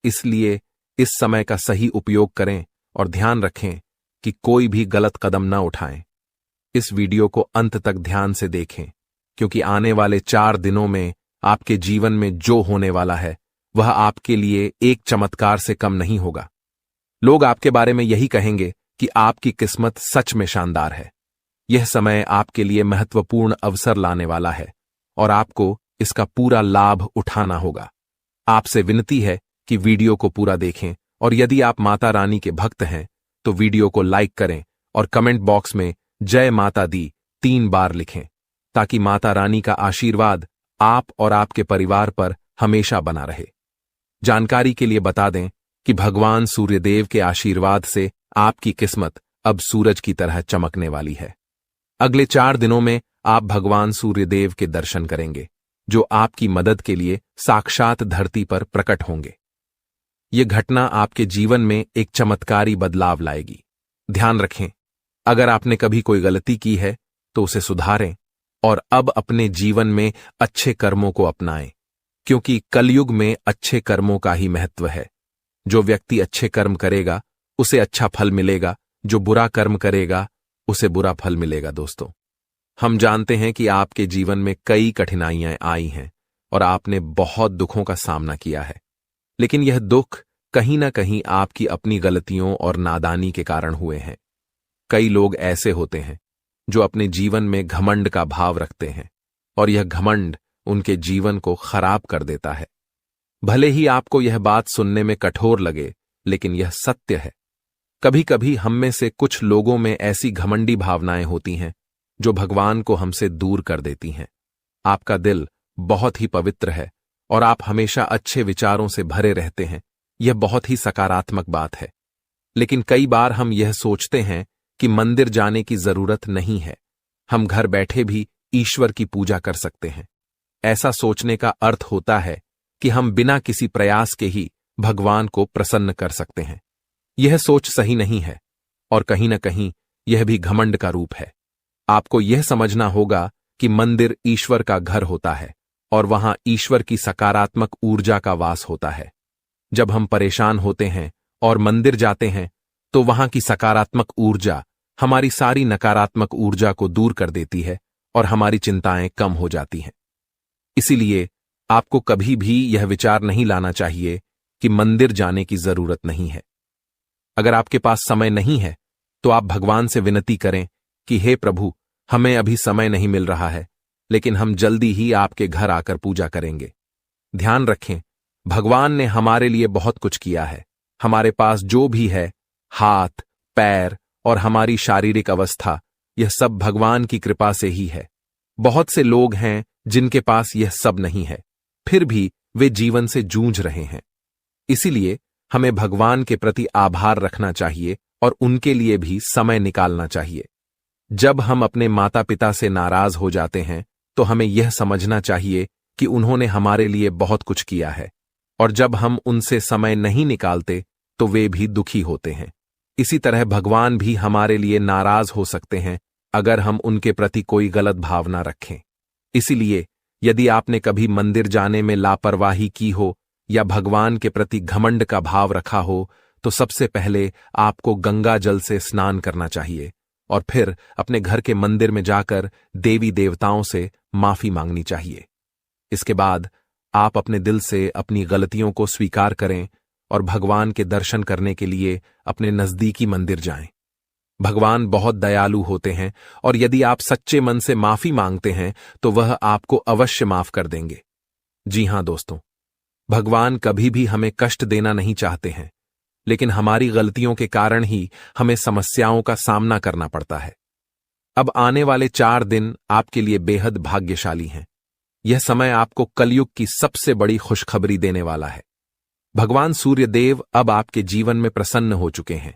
इसलिए इस समय का सही उपयोग करें और ध्यान रखें कि कोई भी गलत कदम न उठाएं। इस वीडियो को अंत तक ध्यान से देखें, क्योंकि आने वाले 4 दिनों में आपके जीवन में जो होने वाला है वह आपके लिए एक चमत्कार से कम नहीं होगा। लोग आपके बारे में यही कहेंगे कि आपकी किस्मत सच में शानदार है। यह समय आपके लिए महत्वपूर्ण अवसर लाने वाला है, और आपको इसका पूरा लाभ उठाना होगा। आपसे विनती है कि वीडियो को पूरा देखें, और यदि आप माता रानी के भक्त हैं तो वीडियो को लाइक करें और कमेंट बॉक्स में जय माता दी 3 बार लिखें, ताकि माता रानी का आशीर्वाद आप और आपके परिवार पर हमेशा बना रहे। जानकारी के लिए बता दें कि भगवान सूर्यदेव के आशीर्वाद से आपकी किस्मत अब सूरज की तरह चमकने वाली है। अगले 4 दिनों में आप भगवान सूर्यदेव के दर्शन करेंगे, जो आपकी मदद के लिए साक्षात धरती पर प्रकट होंगे। यह घटना आपके जीवन में एक चमत्कारी बदलाव लाएगी। ध्यान रखें, अगर आपने कभी कोई गलती की है तो उसे सुधारें और अब अपने जीवन में अच्छे कर्मों को अपनाएं, क्योंकि कलयुग में अच्छे कर्मों का ही महत्व है। जो व्यक्ति अच्छे कर्म करेगा उसे अच्छा फल मिलेगा, जो बुरा कर्म करेगा उसे बुरा फल मिलेगा। दोस्तों, हम जानते हैं कि आपके जीवन में कई कठिनाइयां आई हैं और आपने बहुत दुखों का सामना किया है, लेकिन यह दुख कहीं ना कहीं आपकी अपनी गलतियों और नादानी के कारण हुए हैं। कई लोग ऐसे होते हैं जो अपने जीवन में घमंड का भाव रखते हैं, और यह घमंड उनके जीवन को खराब कर देता है। भले ही आपको यह बात सुनने में कठोर लगे, लेकिन यह सत्य है। कभी कभी हम में से कुछ लोगों में ऐसी घमंडी भावनाएं होती हैं जो भगवान को हमसे दूर कर देती हैं। आपका दिल बहुत ही पवित्र है और आप हमेशा अच्छे विचारों से भरे रहते हैं। यह बहुत ही सकारात्मक बात है, लेकिन कई बार हम यह सोचते हैं कि मंदिर जाने की जरूरत नहीं है, हम घर बैठे भी ईश्वर की पूजा कर सकते हैं। ऐसा सोचने का अर्थ होता है कि हम बिना किसी प्रयास के ही भगवान को प्रसन्न कर सकते हैं। यह सोच सही नहीं है, और कहीं न कहीं यह भी घमंड का रूप है। आपको यह समझना होगा कि मंदिर ईश्वर का घर होता है और वहां ईश्वर की सकारात्मक ऊर्जा का वास होता है। जब हम परेशान होते हैं और मंदिर जाते हैं तो वहां की सकारात्मक ऊर्जा हमारी सारी नकारात्मक ऊर्जा को दूर कर देती है और हमारी चिंताएं कम हो जाती हैं। इसीलिए आपको कभी भी यह विचार नहीं लाना चाहिए कि मंदिर जाने की जरूरत नहीं है। अगर आपके पास समय नहीं है तो आप भगवान से विनती करें कि हे प्रभु, हमें अभी समय नहीं मिल रहा है, लेकिन हम जल्दी ही आपके घर आकर पूजा करेंगे। ध्यान रखें, भगवान ने हमारे लिए बहुत कुछ किया है। हमारे पास जो भी है, हाथ, पैर और हमारी शारीरिक अवस्था, यह सब भगवान की कृपा से ही है। बहुत से लोग हैं जिनके पास यह सब नहीं है, फिर भी वे जीवन से जूझ रहे हैं। इसीलिए हमें भगवान के प्रति आभार रखना चाहिए और उनके लिए भी समय निकालना चाहिए। जब हम अपने माता पिता से नाराज हो जाते हैं तो हमें यह समझना चाहिए कि उन्होंने हमारे लिए बहुत कुछ किया है, और जब हम उनसे समय नहीं निकालते तो वे भी दुखी होते हैं। इसी तरह भगवान भी हमारे लिए नाराज हो सकते हैं अगर हम उनके प्रति कोई गलत भावना रखें। इसीलिए यदि आपने कभी मंदिर जाने में लापरवाही की हो या भगवान के प्रति घमंड का भाव रखा हो, तो सबसे पहले आपको गंगा जल से स्नान करना चाहिए और फिर अपने घर के मंदिर में जाकर देवी देवताओं से माफी मांगनी चाहिए। इसके बाद आप अपने दिल से अपनी गलतियों को स्वीकार करें और भगवान के दर्शन करने के लिए अपने नजदीकी मंदिर जाएं। भगवान बहुत दयालु होते हैं और यदि आप सच्चे मन से माफी मांगते हैं तो वह आपको अवश्य माफ कर देंगे। जी हां दोस्तों, भगवान कभी भी हमें कष्ट देना नहीं चाहते हैं, लेकिन हमारी गलतियों के कारण ही हमें समस्याओं का सामना करना पड़ता है। अब आने वाले 4 दिन आपके लिए बेहद भाग्यशाली हैं। यह समय आपको कलयुग की सबसे बड़ी खुशखबरी देने वाला है। भगवान सूर्य देव अब आपके जीवन में प्रसन्न हो चुके हैं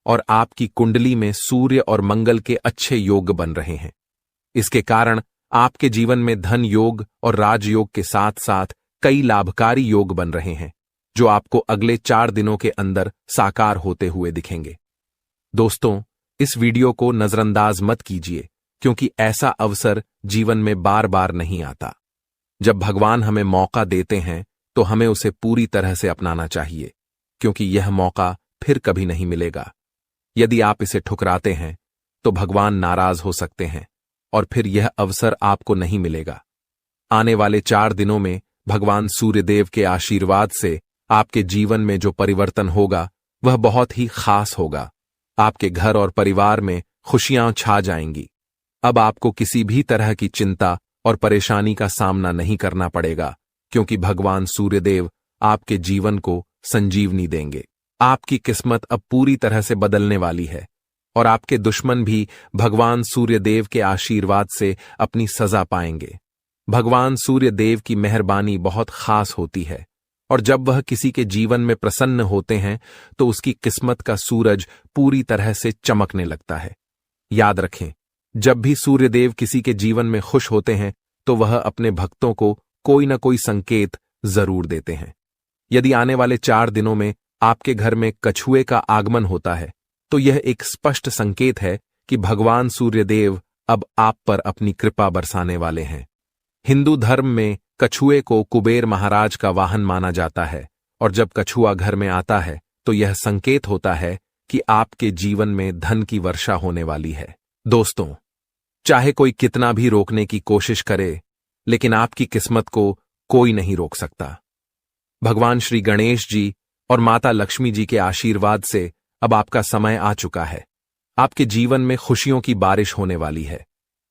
और आपकी कुंडली में सूर्य और मंगल के अच्छे योग बन रहे हैं। इसके कारण आपके जीवन में धन योग और राजयोग के साथ साथ कई लाभकारी योग बन रहे हैं, जो आपको अगले 4 दिनों के अंदर साकार होते हुए दिखेंगे। दोस्तों, इस वीडियो को नजरअंदाज मत कीजिए, क्योंकि ऐसा अवसर जीवन में बार बार नहीं आता। जब भगवान हमें मौका देते हैं तो हमें उसे पूरी तरह से अपनाना चाहिए, क्योंकि यह मौका फिर कभी नहीं मिलेगा। यदि आप इसे ठुकराते हैं तो भगवान नाराज हो सकते हैं और फिर यह अवसर आपको नहीं मिलेगा। आने वाले 4 दिनों में भगवान सूर्यदेव के आशीर्वाद से आपके जीवन में जो परिवर्तन होगा वह बहुत ही खास होगा। आपके घर और परिवार में खुशियां छा जाएंगी। अब आपको किसी भी तरह की चिंता और परेशानी का सामना नहीं करना पड़ेगा, क्योंकि भगवान सूर्यदेव आपके जीवन को संजीवनी देंगे। आपकी किस्मत अब पूरी तरह से बदलने वाली है और आपके दुश्मन भी भगवान सूर्यदेव के आशीर्वाद से अपनी सजा पाएंगे। भगवान सूर्यदेव की मेहरबानी बहुत खास होती है और जब वह किसी के जीवन में प्रसन्न होते हैं तो उसकी किस्मत का सूरज पूरी तरह से चमकने लगता है। याद रखें, जब भी सूर्यदेव किसी के जीवन में खुश होते हैं तो वह अपने भक्तों को कोई न कोई संकेत जरूर देते हैं। यदि आने वाले 4 दिनों में आपके घर में कछुए का आगमन होता है तो यह एक स्पष्ट संकेत है कि भगवान सूर्यदेव अब आप पर अपनी कृपा बरसाने वाले हैं। हिंदू धर्म में कछुए को कुबेर महाराज का वाहन माना जाता है और जब कछुआ घर में आता है तो यह संकेत होता है कि आपके जीवन में धन की वर्षा होने वाली है। दोस्तों, चाहे कोई कितना भी रोकने की कोशिश करे, लेकिन आपकी किस्मत को कोई नहीं रोक सकता। भगवान श्री गणेश जी और माता लक्ष्मी जी के आशीर्वाद से अब आपका समय आ चुका है। आपके जीवन में खुशियों की बारिश होने वाली है,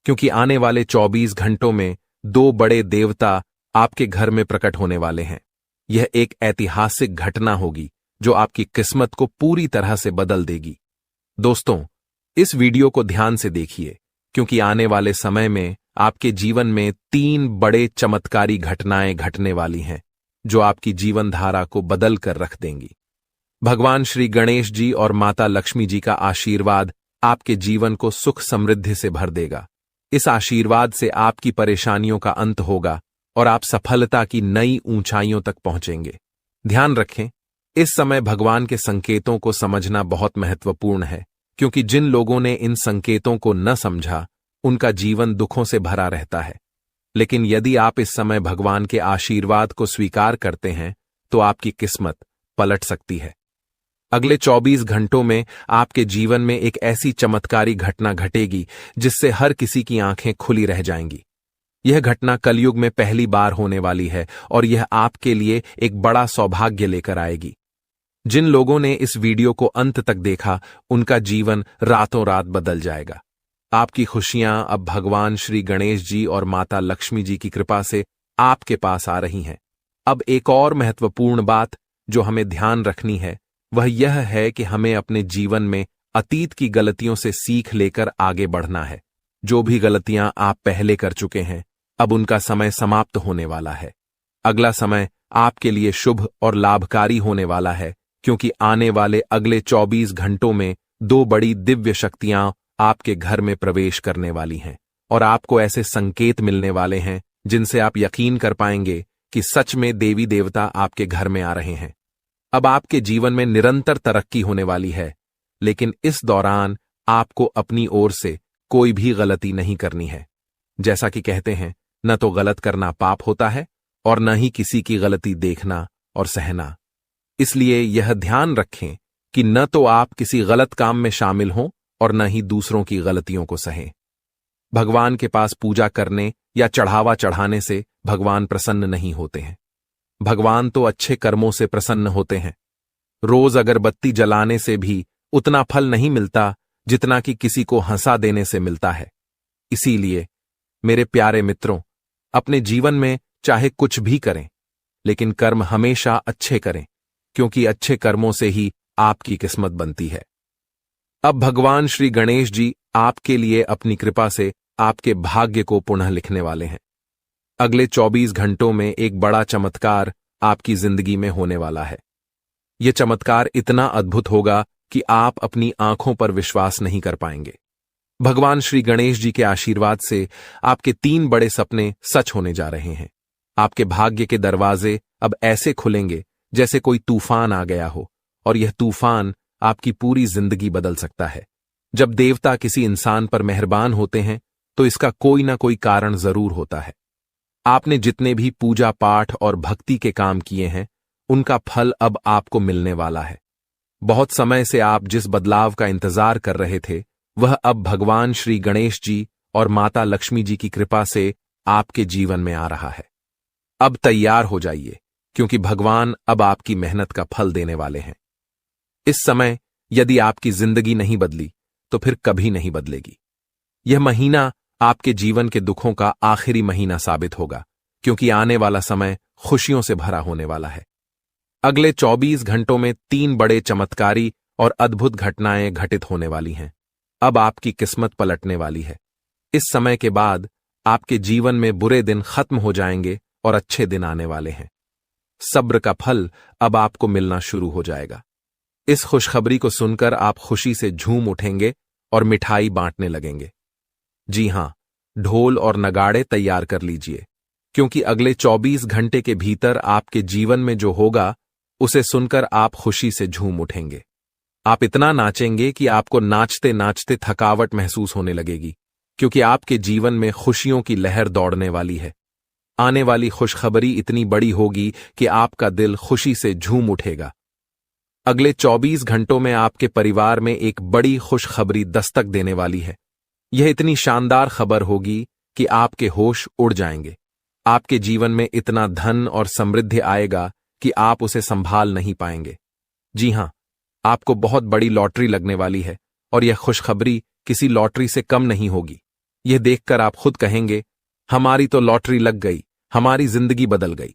क्योंकि आने वाले 24 घंटों में 2 बड़े देवता आपके घर में प्रकट होने वाले हैं। यह एक ऐतिहासिक घटना होगी जो आपकी किस्मत को पूरी तरह से बदल देगी। दोस्तों, इस वीडियो को ध्यान से देखिए, क्योंकि आने वाले समय में आपके जीवन में 3 बड़े चमत्कारी घटनाएं घटने वाली हैं, जो आपकी जीवन धारा को बदल कर रख देंगी। भगवान श्री गणेश जी और माता लक्ष्मी जी का आशीर्वाद आपके जीवन को सुख समृद्धि से भर देगा। इस आशीर्वाद से आपकी परेशानियों का अंत होगा और आप सफलता की नई ऊंचाइयों तक पहुंचेंगे। ध्यान रखें, इस समय भगवान के संकेतों को समझना बहुत महत्वपूर्ण है, क्योंकि जिन लोगों ने इन संकेतों को न समझा उनका जीवन दुखों से भरा रहता है। लेकिन यदि आप इस समय भगवान के आशीर्वाद को स्वीकार करते हैं तो आपकी किस्मत पलट सकती है। अगले 24 घंटों में आपके जीवन में एक ऐसी चमत्कारी घटना घटेगी जिससे हर किसी की आंखें खुली रह जाएंगी। यह घटना कलयुग में पहली बार होने वाली है और यह आपके लिए एक बड़ा सौभाग्य लेकर आएगी। जिन लोगों ने इस वीडियो को अंत तक देखा उनका जीवन रातों रात बदल जाएगा। आपकी खुशियां अब भगवान श्री गणेश जी और माता लक्ष्मी जी की कृपा से आपके पास आ रही हैं। अब एक और महत्वपूर्ण बात जो हमें ध्यान रखनी है वह यह है कि हमें अपने जीवन में अतीत की गलतियों से सीख लेकर आगे बढ़ना है। जो भी गलतियां आप पहले कर चुके हैं अब उनका समय समाप्त होने वाला है। अगला समय आपके लिए शुभ और लाभकारी होने वाला है, क्योंकि आने वाले अगले 24 घंटों में 2 बड़ी दिव्य शक्तियां आपके घर में प्रवेश करने वाली हैं और आपको ऐसे संकेत मिलने वाले हैं जिनसे आप यकीन कर पाएंगे कि सच में देवी देवता आपके घर में आ रहे हैं। अब आपके जीवन में निरंतर तरक्की होने वाली है, लेकिन इस दौरान आपको अपनी ओर से कोई भी गलती नहीं करनी है। जैसा कि कहते हैं, न तो गलत करना पाप होता है और न ही किसी की गलती देखना और सहना। इसलिए यह ध्यान रखें कि न तो आप किसी गलत काम में शामिल हों और न ही दूसरों की गलतियों को सहें। भगवान के पास पूजा करने या चढ़ावा चढ़ाने से भगवान प्रसन्न नहीं होते हैं। भगवान तो अच्छे कर्मों से प्रसन्न होते हैं। रोज अगरबत्ती जलाने से भी उतना फल नहीं मिलता जितना कि किसी को हंसा देने से मिलता है। इसीलिए मेरे प्यारे मित्रों, अपने जीवन में चाहे कुछ भी करें, लेकिन कर्म हमेशा अच्छे करें, क्योंकि अच्छे कर्मों से ही आपकी किस्मत बनती है। अब भगवान श्री गणेश जी आपके लिए अपनी कृपा से आपके भाग्य को पुनः लिखने वाले हैं। अगले 24 घंटों में एक बड़ा चमत्कार आपकी जिंदगी में होने वाला है। यह चमत्कार इतना अद्भुत होगा कि आप अपनी आंखों पर विश्वास नहीं कर पाएंगे। भगवान श्री गणेश जी के आशीर्वाद से आपके 3 बड़े सपने सच होने जा रहे हैं। आपके भाग्य के दरवाजे अब ऐसे खुलेंगे जैसे कोई तूफान आ गया हो, और यह तूफान आपकी पूरी जिंदगी बदल सकता है। जब देवता किसी इंसान पर मेहरबान होते हैं तो इसका कोई ना कोई कारण जरूर होता है। आपने जितने भी पूजा पाठ और भक्ति के काम किए हैं, उनका फल अब आपको मिलने वाला है। बहुत समय से आप जिस बदलाव का इंतजार कर रहे थे, वह अब भगवान श्री गणेश जी और माता लक्ष्मी जी की कृपा से आपके जीवन में आ रहा है। अब तैयार हो जाइए, क्योंकि भगवान अब आपकी मेहनत का फल देने वाले हैं। इस समय यदि आपकी जिंदगी नहीं बदली तो फिर कभी नहीं बदलेगी। यह महीना आपके जीवन के दुखों का आखिरी महीना साबित होगा, क्योंकि आने वाला समय खुशियों से भरा होने वाला है। अगले 24 घंटों में 3 बड़े चमत्कारी और अद्भुत घटनाएं घटित होने वाली हैं। अब आपकी किस्मत पलटने वाली है। इस समय के बाद आपके जीवन में बुरे दिन खत्म हो जाएंगे और अच्छे दिन आने वाले हैं। सब्र का फल अब आपको मिलना शुरू हो जाएगा। इस खुशखबरी को सुनकर आप खुशी से झूम उठेंगे और मिठाई बांटने लगेंगे। जी हां, ढोल और नगाड़े तैयार कर लीजिए, क्योंकि अगले 24 घंटे के भीतर आपके जीवन में जो होगा उसे सुनकर आप खुशी से झूम उठेंगे। आप इतना नाचेंगे कि आपको नाचते नाचते थकावट महसूस होने लगेगी, क्योंकि आपके जीवन में खुशियों की लहर दौड़ने वाली है। आने वाली खुशखबरी इतनी बड़ी होगी कि आपका दिल खुशी से झूम उठेगा। अगले 24 घंटों में आपके परिवार में एक बड़ी खुशखबरी दस्तक देने वाली है। यह इतनी शानदार खबर होगी कि आपके होश उड़ जाएंगे। आपके जीवन में इतना धन और समृद्धि आएगा कि आप उसे संभाल नहीं पाएंगे। जी हां, आपको बहुत बड़ी लॉटरी लगने वाली है, और यह खुशखबरी किसी लॉटरी से कम नहीं होगी। यह देखकर आप खुद कहेंगे, हमारी तो लॉटरी लग गई, हमारी जिंदगी बदल गई।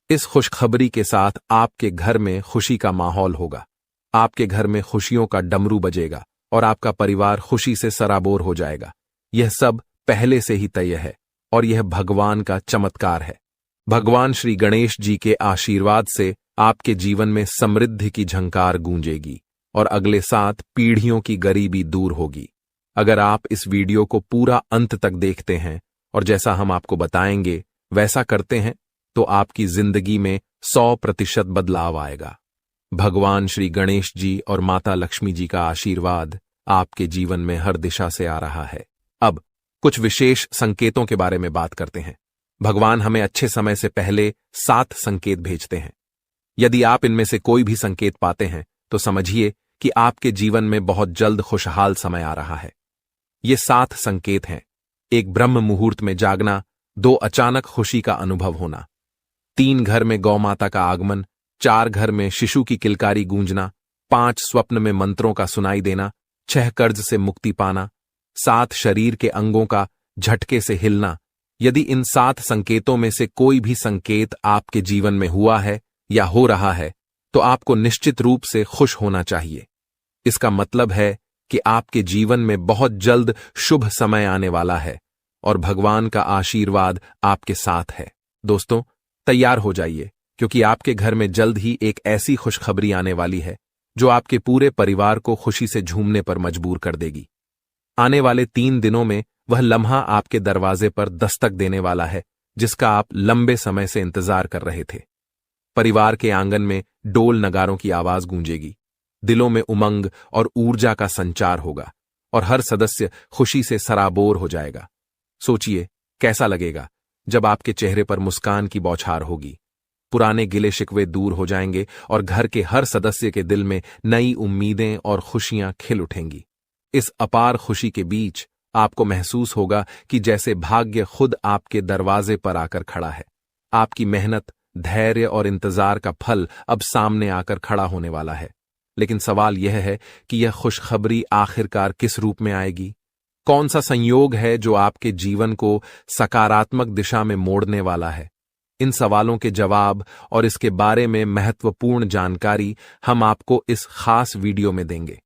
इस खुशखबरी के साथ आपके घर में खुशी का माहौल होगा। आपके घर में खुशियों का डमरू बजेगा और आपका परिवार खुशी से सराबोर हो जाएगा। यह सब पहले से ही तय है और यह भगवान का चमत्कार है। भगवान श्री गणेश जी के आशीर्वाद से आपके जीवन में समृद्धि की झंकार गूंजेगी और अगले 7 पीढ़ियों की गरीबी दूर होगी। अगर आप इस वीडियो को पूरा अंत तक देखते हैं और जैसा हम आपको बताएंगे वैसा करते हैं, तो आपकी जिंदगी में 100% बदलाव आएगा। भगवान श्री गणेश जी और माता लक्ष्मी जी का आशीर्वाद आपके जीवन में हर दिशा से आ रहा है। अब कुछ विशेष संकेतों के बारे में बात करते हैं। भगवान हमें अच्छे समय से पहले 7 संकेत भेजते हैं। यदि आप इनमें से कोई भी संकेत पाते हैं तो समझिए कि आपके जीवन में बहुत जल्द खुशहाल समय आ रहा है। ये 7 संकेत हैं। 1 ब्रह्म मुहूर्त में जागना, 2 अचानक खुशी का अनुभव होना, 3 घर में गौ माता का आगमन, 4 घर में शिशु की किलकारी गूंजना, 5 स्वप्न में मंत्रों का सुनाई देना, 6 कर्ज से मुक्ति पाना, 7 शरीर के अंगों का झटके से हिलना। यदि इन 7 संकेतों में से कोई भी संकेत आपके जीवन में हुआ है या हो रहा है, तो आपको निश्चित रूप से खुश होना चाहिए। इसका मतलब है कि आपके जीवन में बहुत जल्द शुभ समय आने वाला है और भगवान का आशीर्वाद आपके साथ है। दोस्तों, तैयार हो जाइए, क्योंकि आपके घर में जल्द ही एक ऐसी खुशखबरी आने वाली है जो आपके पूरे परिवार को खुशी से झूमने पर मजबूर कर देगी। आने वाले 3 दिनों में वह लम्हा आपके दरवाजे पर दस्तक देने वाला है जिसका आप लंबे समय से इंतजार कर रहे थे। परिवार के आंगन में डोल नगारों की आवाज गूंजेगी, दिलों में उमंग और ऊर्जा का संचार होगा और हर सदस्य खुशी से सराबोर हो जाएगा। सोचिए कैसा लगेगा जब आपके चेहरे पर मुस्कान की बौछार होगी। पुराने गिले शिकवे दूर हो जाएंगे और घर के हर सदस्य के दिल में नई उम्मीदें और खुशियां खिल उठेंगी। इस अपार खुशी के बीच आपको महसूस होगा कि जैसे भाग्य खुद आपके दरवाजे पर आकर खड़ा है। आपकी मेहनत, धैर्य और इंतजार का फल अब सामने आकर खड़ा होने वाला है। लेकिन सवाल यह है कि यह खुशखबरी आखिरकार किस रूप में आएगी? कौन सा संयोग है जो आपके जीवन को सकारात्मक दिशा में मोड़ने वाला है? इन सवालों के जवाब और इसके बारे में महत्वपूर्ण जानकारी हम आपको इस खास वीडियो में देंगे।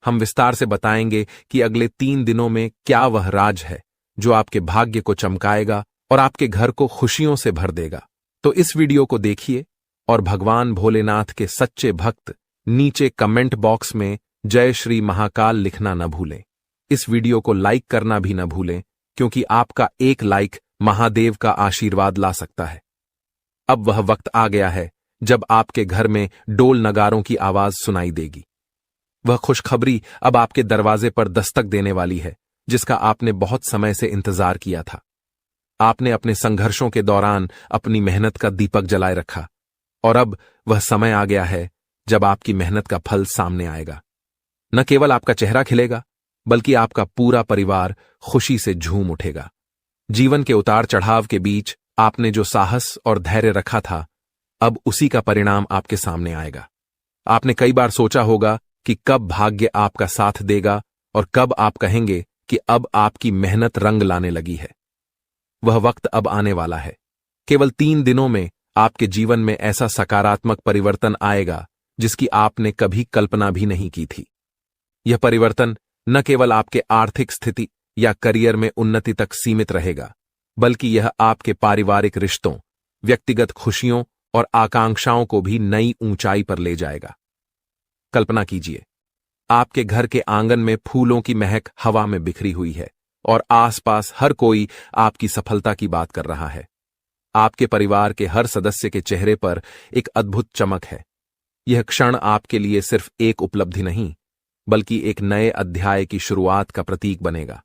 हम विस्तार से बताएंगे कि अगले 3 दिनों में क्या वह राज है जो आपके भाग्य को चमकाएगा और आपके घर को खुशियों से भर देगा। तो इस वीडियो को देखिए और भगवान भोलेनाथ के सच्चे भक्त नीचे कमेंट बॉक्स में जय श्री महाकाल लिखना न भूलें। इस वीडियो को लाइक करना भी न भूलें, क्योंकि आपका एक लाइक महादेव का आशीर्वाद ला सकता है। अब वह वक्त आ गया है जब आपके घर में डोल नगारों की आवाज सुनाई देगी। वह खुशखबरी अब आपके दरवाजे पर दस्तक देने वाली है जिसका आपने बहुत समय से इंतजार किया था। आपने अपने संघर्षों के दौरान अपनी मेहनत का दीपक जलाए रखा और अब वह समय आ गया है जब आपकी मेहनत का फल सामने आएगा। न केवल आपका चेहरा खिलेगा, बल्कि आपका पूरा परिवार खुशी से झूम उठेगा। जीवन के उतार चढ़ाव के बीच आपने जो साहस और धैर्य रखा था, अब उसी का परिणाम आपके सामने आएगा। आपने कई बार सोचा होगा कि कब भाग्य आपका साथ देगा और कब आप कहेंगे कि अब आपकी मेहनत रंग लाने लगी है। वह वक्त अब आने वाला है। केवल 3 दिनों में आपके जीवन में ऐसा सकारात्मक परिवर्तन आएगा जिसकी आपने कभी कल्पना भी नहीं की थी। यह परिवर्तन न केवल आपके आर्थिक स्थिति या करियर में उन्नति तक सीमित रहेगा, बल्कि यह आपके पारिवारिक रिश्तों, व्यक्तिगत खुशियों और आकांक्षाओं को भी नई ऊंचाई पर ले जाएगा। कल्पना कीजिए, आपके घर के आंगन में फूलों की महक हवा में बिखरी हुई है और आसपास हर कोई आपकी सफलता की बात कर रहा है। आपके परिवार के हर सदस्य के चेहरे पर एक अद्भुत चमक है। यह क्षण आपके लिए सिर्फ एक उपलब्धि नहीं, बल्कि एक नए अध्याय की शुरुआत का प्रतीक बनेगा।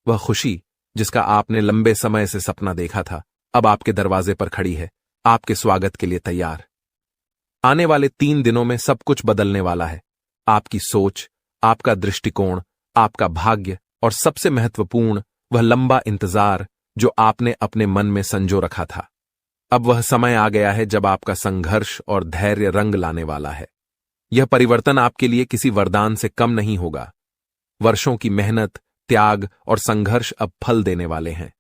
वह खुशी जिसका आपने लंबे समय से सपना देखा था, अब आपके दरवाजे पर खड़ी है, आपके स्वागत के लिए तैयार। आने वाले 3 दिनों में सब कुछ बदलने वाला है। आपकी सोच, आपका दृष्टिकोण, आपका भाग्य और सबसे महत्वपूर्ण वह लंबा इंतजार जो आपने अपने मन में संजो रखा था। अब वह समय आ गया है जब आपका संघर्ष और धैर्य रंग लाने वाला है। यह परिवर्तन आपके लिए किसी वरदान से कम नहीं होगा। वर्षों की मेहनत, त्याग और संघर्ष अब फल देने वाले हैं।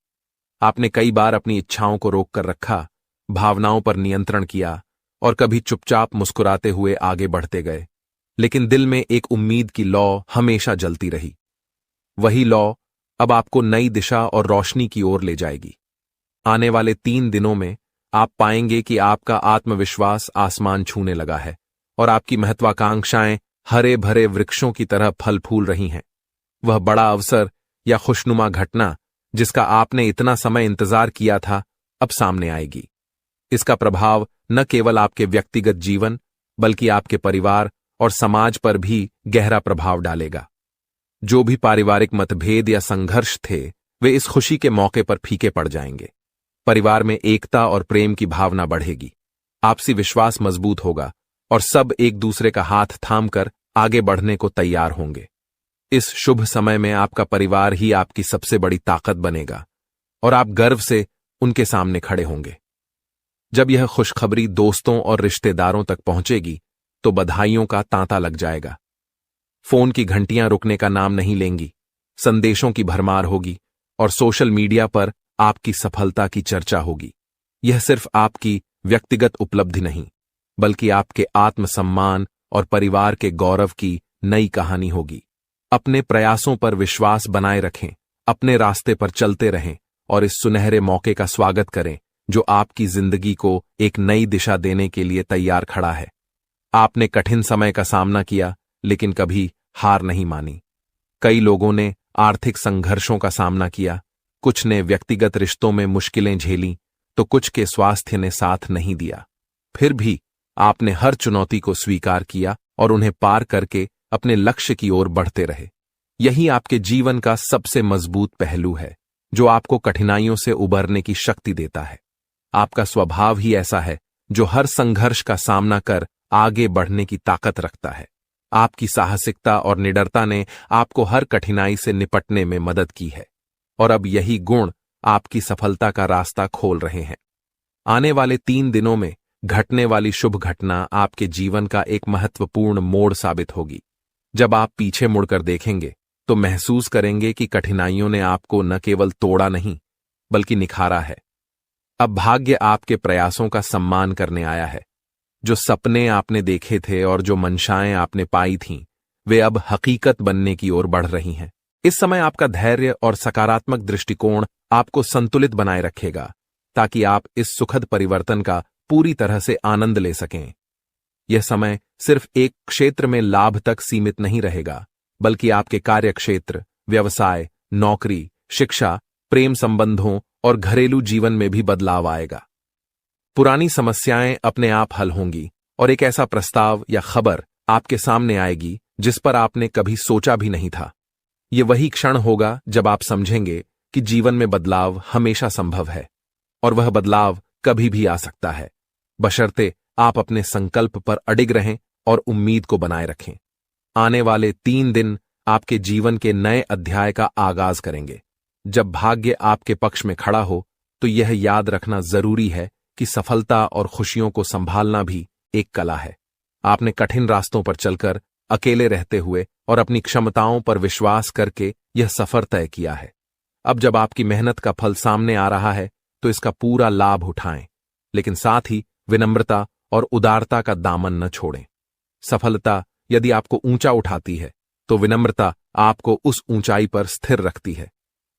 आपने कई बार अपनी इच्छाओं को रोक कर रखा, भावनाओं पर नियंत्रण किया और कभी चुपचाप मुस्कुराते हुए आगे बढ़ते गए, लेकिन दिल में एक उम्मीद की लौ हमेशा जलती रही। वही लौ अब आपको नई दिशा और रोशनी की ओर ले जाएगी। आने वाले 3 दिनों में आप पाएंगे कि आपका आत्मविश्वास आसमान छूने लगा है और आपकी महत्वाकांक्षाएं हरे भरे वृक्षों की तरह फल फूल रही हैं। वह बड़ा अवसर या खुशनुमा घटना जिसका आपने इतना समय इंतजार किया था, अब सामने आएगी। इसका प्रभाव न केवल आपके व्यक्तिगत जीवन, बल्कि आपके परिवार और समाज पर भी गहरा प्रभाव डालेगा। जो भी पारिवारिक मतभेद या संघर्ष थे, वे इस खुशी के मौके पर फीके पड़ जाएंगे। परिवार में एकता और प्रेम की भावना बढ़ेगी, आपसी विश्वास मजबूत होगा और सब एक दूसरे का हाथ थामकर आगे बढ़ने को तैयार होंगे। इस शुभ समय में आपका परिवार ही आपकी सबसे बड़ी ताकत बनेगा और आप गर्व से उनके सामने खड़े होंगे। जब यह खुशखबरी दोस्तों और रिश्तेदारों तक पहुंचेगी तो बधाइयों का तांता लग जाएगा। फोन की घंटियां रुकने का नाम नहीं लेंगी, संदेशों की भरमार होगी और सोशल मीडिया पर आपकी सफलता की चर्चा होगी। यह सिर्फ आपकी व्यक्तिगत उपलब्धि नहीं, बल्कि आपके आत्मसम्मान और परिवार के गौरव की नई कहानी होगी। अपने प्रयासों पर विश्वास बनाए रखें, अपने रास्ते पर चलते रहें और इस सुनहरे मौके का स्वागत करें जो आपकी जिंदगी को एक नई दिशा देने के लिए तैयार खड़ा है। आपने कठिन समय का सामना किया, लेकिन कभी हार नहीं मानी। कई लोगों ने आर्थिक संघर्षों का सामना किया, कुछ ने व्यक्तिगत रिश्तों में मुश्किलें झेली, तो कुछ के स्वास्थ्य ने साथ नहीं दिया। फिर भी आपने हर चुनौती को स्वीकार किया और उन्हें पार करके अपने लक्ष्य की ओर बढ़ते रहे। यही आपके जीवन का सबसे मजबूत पहलू है, जो आपको कठिनाइयों से उबरने की शक्ति देता है। आपका स्वभाव ही ऐसा है जो हर संघर्ष का सामना कर आगे बढ़ने की ताकत रखता है। आपकी साहसिकता और निडरता ने आपको हर कठिनाई से निपटने में मदद की है, और अब यही गुण आपकी सफलता का रास्ता खोल रहे हैं। आने वाले 3 दिनों में घटने वाली शुभ घटना आपके जीवन का एक महत्वपूर्ण मोड़ साबित होगी। जब आप पीछे मुड़कर देखेंगे तो महसूस करेंगे कि कठिनाइयों ने आपको न केवल तोड़ा नहीं, बल्कि निखारा है। अब भाग्य आपके प्रयासों का सम्मान करने आया है। जो सपने आपने देखे थे और जो मंशाएं आपने पाई थीं, वे अब हकीकत बनने की ओर बढ़ रही हैं। इस समय आपका धैर्य और सकारात्मक दृष्टिकोण आपको संतुलित बनाए रखेगा, ताकि आप इस सुखद परिवर्तन का पूरी तरह से आनंद ले सकें। यह समय सिर्फ एक क्षेत्र में लाभ तक सीमित नहीं रहेगा, बल्कि आपके कार्यक्षेत्र, व्यवसाय, नौकरी, शिक्षा, प्रेम संबंधों और घरेलू जीवन में भी बदलाव आएगा। पुरानी समस्याएं अपने आप हल होंगी और एक ऐसा प्रस्ताव या खबर आपके सामने आएगी जिस पर आपने कभी सोचा भी नहीं था। ये वही क्षण होगा जब आप समझेंगे कि जीवन में बदलाव हमेशा संभव है, और वह बदलाव कभी भी आ सकता है, बशर्ते आप अपने संकल्प पर अडिग रहें और उम्मीद को बनाए रखें। आने वाले 3 दिन आपके जीवन के नए अध्याय का आगाज करेंगे। जब भाग्य आपके पक्ष में खड़ा हो, तो यह याद रखना जरूरी है कि सफलता और खुशियों को संभालना भी एक कला है। आपने कठिन रास्तों पर चलकर, अकेले रहते हुए और अपनी क्षमताओं पर विश्वास करके यह सफर तय किया है। अब जब आपकी मेहनत का फल सामने आ रहा है, तो इसका पूरा लाभ उठाएं, लेकिन साथ ही विनम्रता और उदारता का दामन न छोड़ें। सफलता यदि आपको ऊंचा उठाती है, तो विनम्रता आपको उस ऊंचाई पर स्थिर रखती है।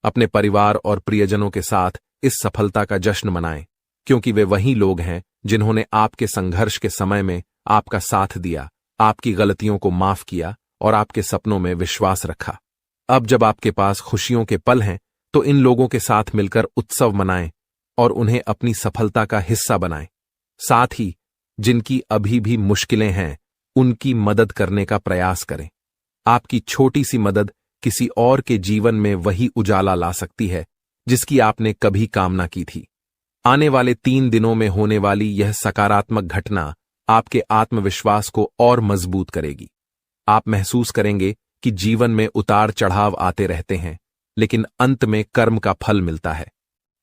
अपने परिवार और प्रियजनों के साथ इस सफलता का जश्न मनाएं, क्योंकि वे वही लोग हैं जिन्होंने आपके संघर्ष के समय में आपका साथ दिया, आपकी गलतियों को माफ किया और आपके सपनों में विश्वास रखा। अब जब आपके पास खुशियों के पल हैं, तो इन लोगों के साथ मिलकर उत्सव मनाएं और उन्हें अपनी सफलता का हिस्सा बनाएं। साथ ही जिनकी अभी भी मुश्किलें हैं, उनकी मदद करने का प्रयास करें। आपकी छोटी सी मदद किसी और के जीवन में वही उजाला ला सकती है जिसकी आपने कभी कामना की थी। आने वाले 3 दिनों में होने वाली यह सकारात्मक घटना आपके आत्मविश्वास को और मजबूत करेगी। आप महसूस करेंगे कि जीवन में उतार चढ़ाव आते रहते हैं, लेकिन अंत में कर्म का फल मिलता है।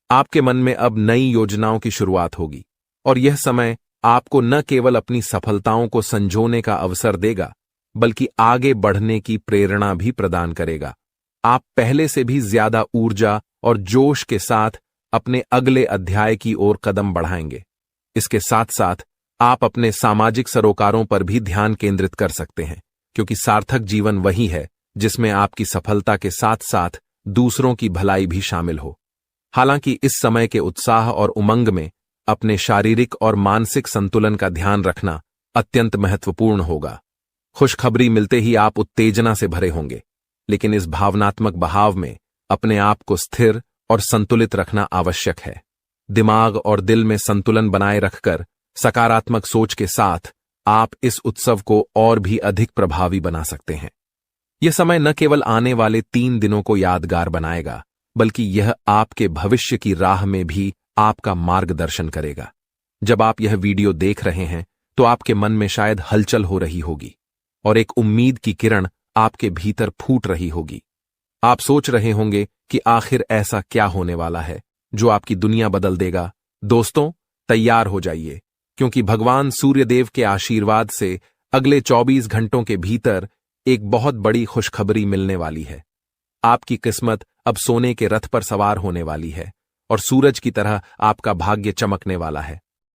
आपके मन में अब नई योजनाओं की शुरुआत होगी, और यह समय आपको न केवल अपनी सफलताओं को संजोने का अवसर देगा, बल्कि आगे बढ़ने की प्रेरणा भी प्रदान करेगा। आप पहले से भी ज्यादा ऊर्जा और जोश के साथ अपने अगले अध्याय की ओर कदम बढ़ाएंगे। इसके साथ साथ आप अपने सामाजिक सरोकारों पर भी ध्यान केंद्रित कर सकते हैं, क्योंकि सार्थक जीवन वही है जिसमें आपकी सफलता के साथ साथ दूसरों की भलाई भी शामिल हो। हालांकि इस समय के उत्साह और उमंग में अपने शारीरिक और मानसिक संतुलन का ध्यान रखना अत्यंत महत्वपूर्ण होगा। खुशखबरी मिलते ही आप उत्तेजना से भरे होंगे, लेकिन इस भावनात्मक बहाव में अपने आप को स्थिर और संतुलित रखना आवश्यक है। दिमाग और दिल में संतुलन बनाए रखकर सकारात्मक सोच के साथ आप इस उत्सव को और भी अधिक प्रभावी बना सकते हैं। यह समय न केवल आने वाले 3 दिनों को यादगार बनाएगा, बल्कि यह आपके भविष्य की राह में भी आपका मार्गदर्शन करेगा। जब आप यह वीडियो देख रहे हैं, तो आपके मन में शायद हलचल हो रही होगी और एक उम्मीद की किरण आपके भीतर फूट रही होगी। आप सोच रहे होंगे कि आखिर ऐसा क्या होने वाला है जो आपकी दुनिया बदल देगा। दोस्तों, तैयार हो जाइए, क्योंकि भगवान सूर्यदेव के आशीर्वाद से अगले 24 घंटों के भीतर एक बहुत बड़ी खुशखबरी मिलने वाली है। आपकी किस्मत अब सोने के रथ पर सवार होने वाली है और सूरज की तरह आपका भाग्य चमकने वाला है।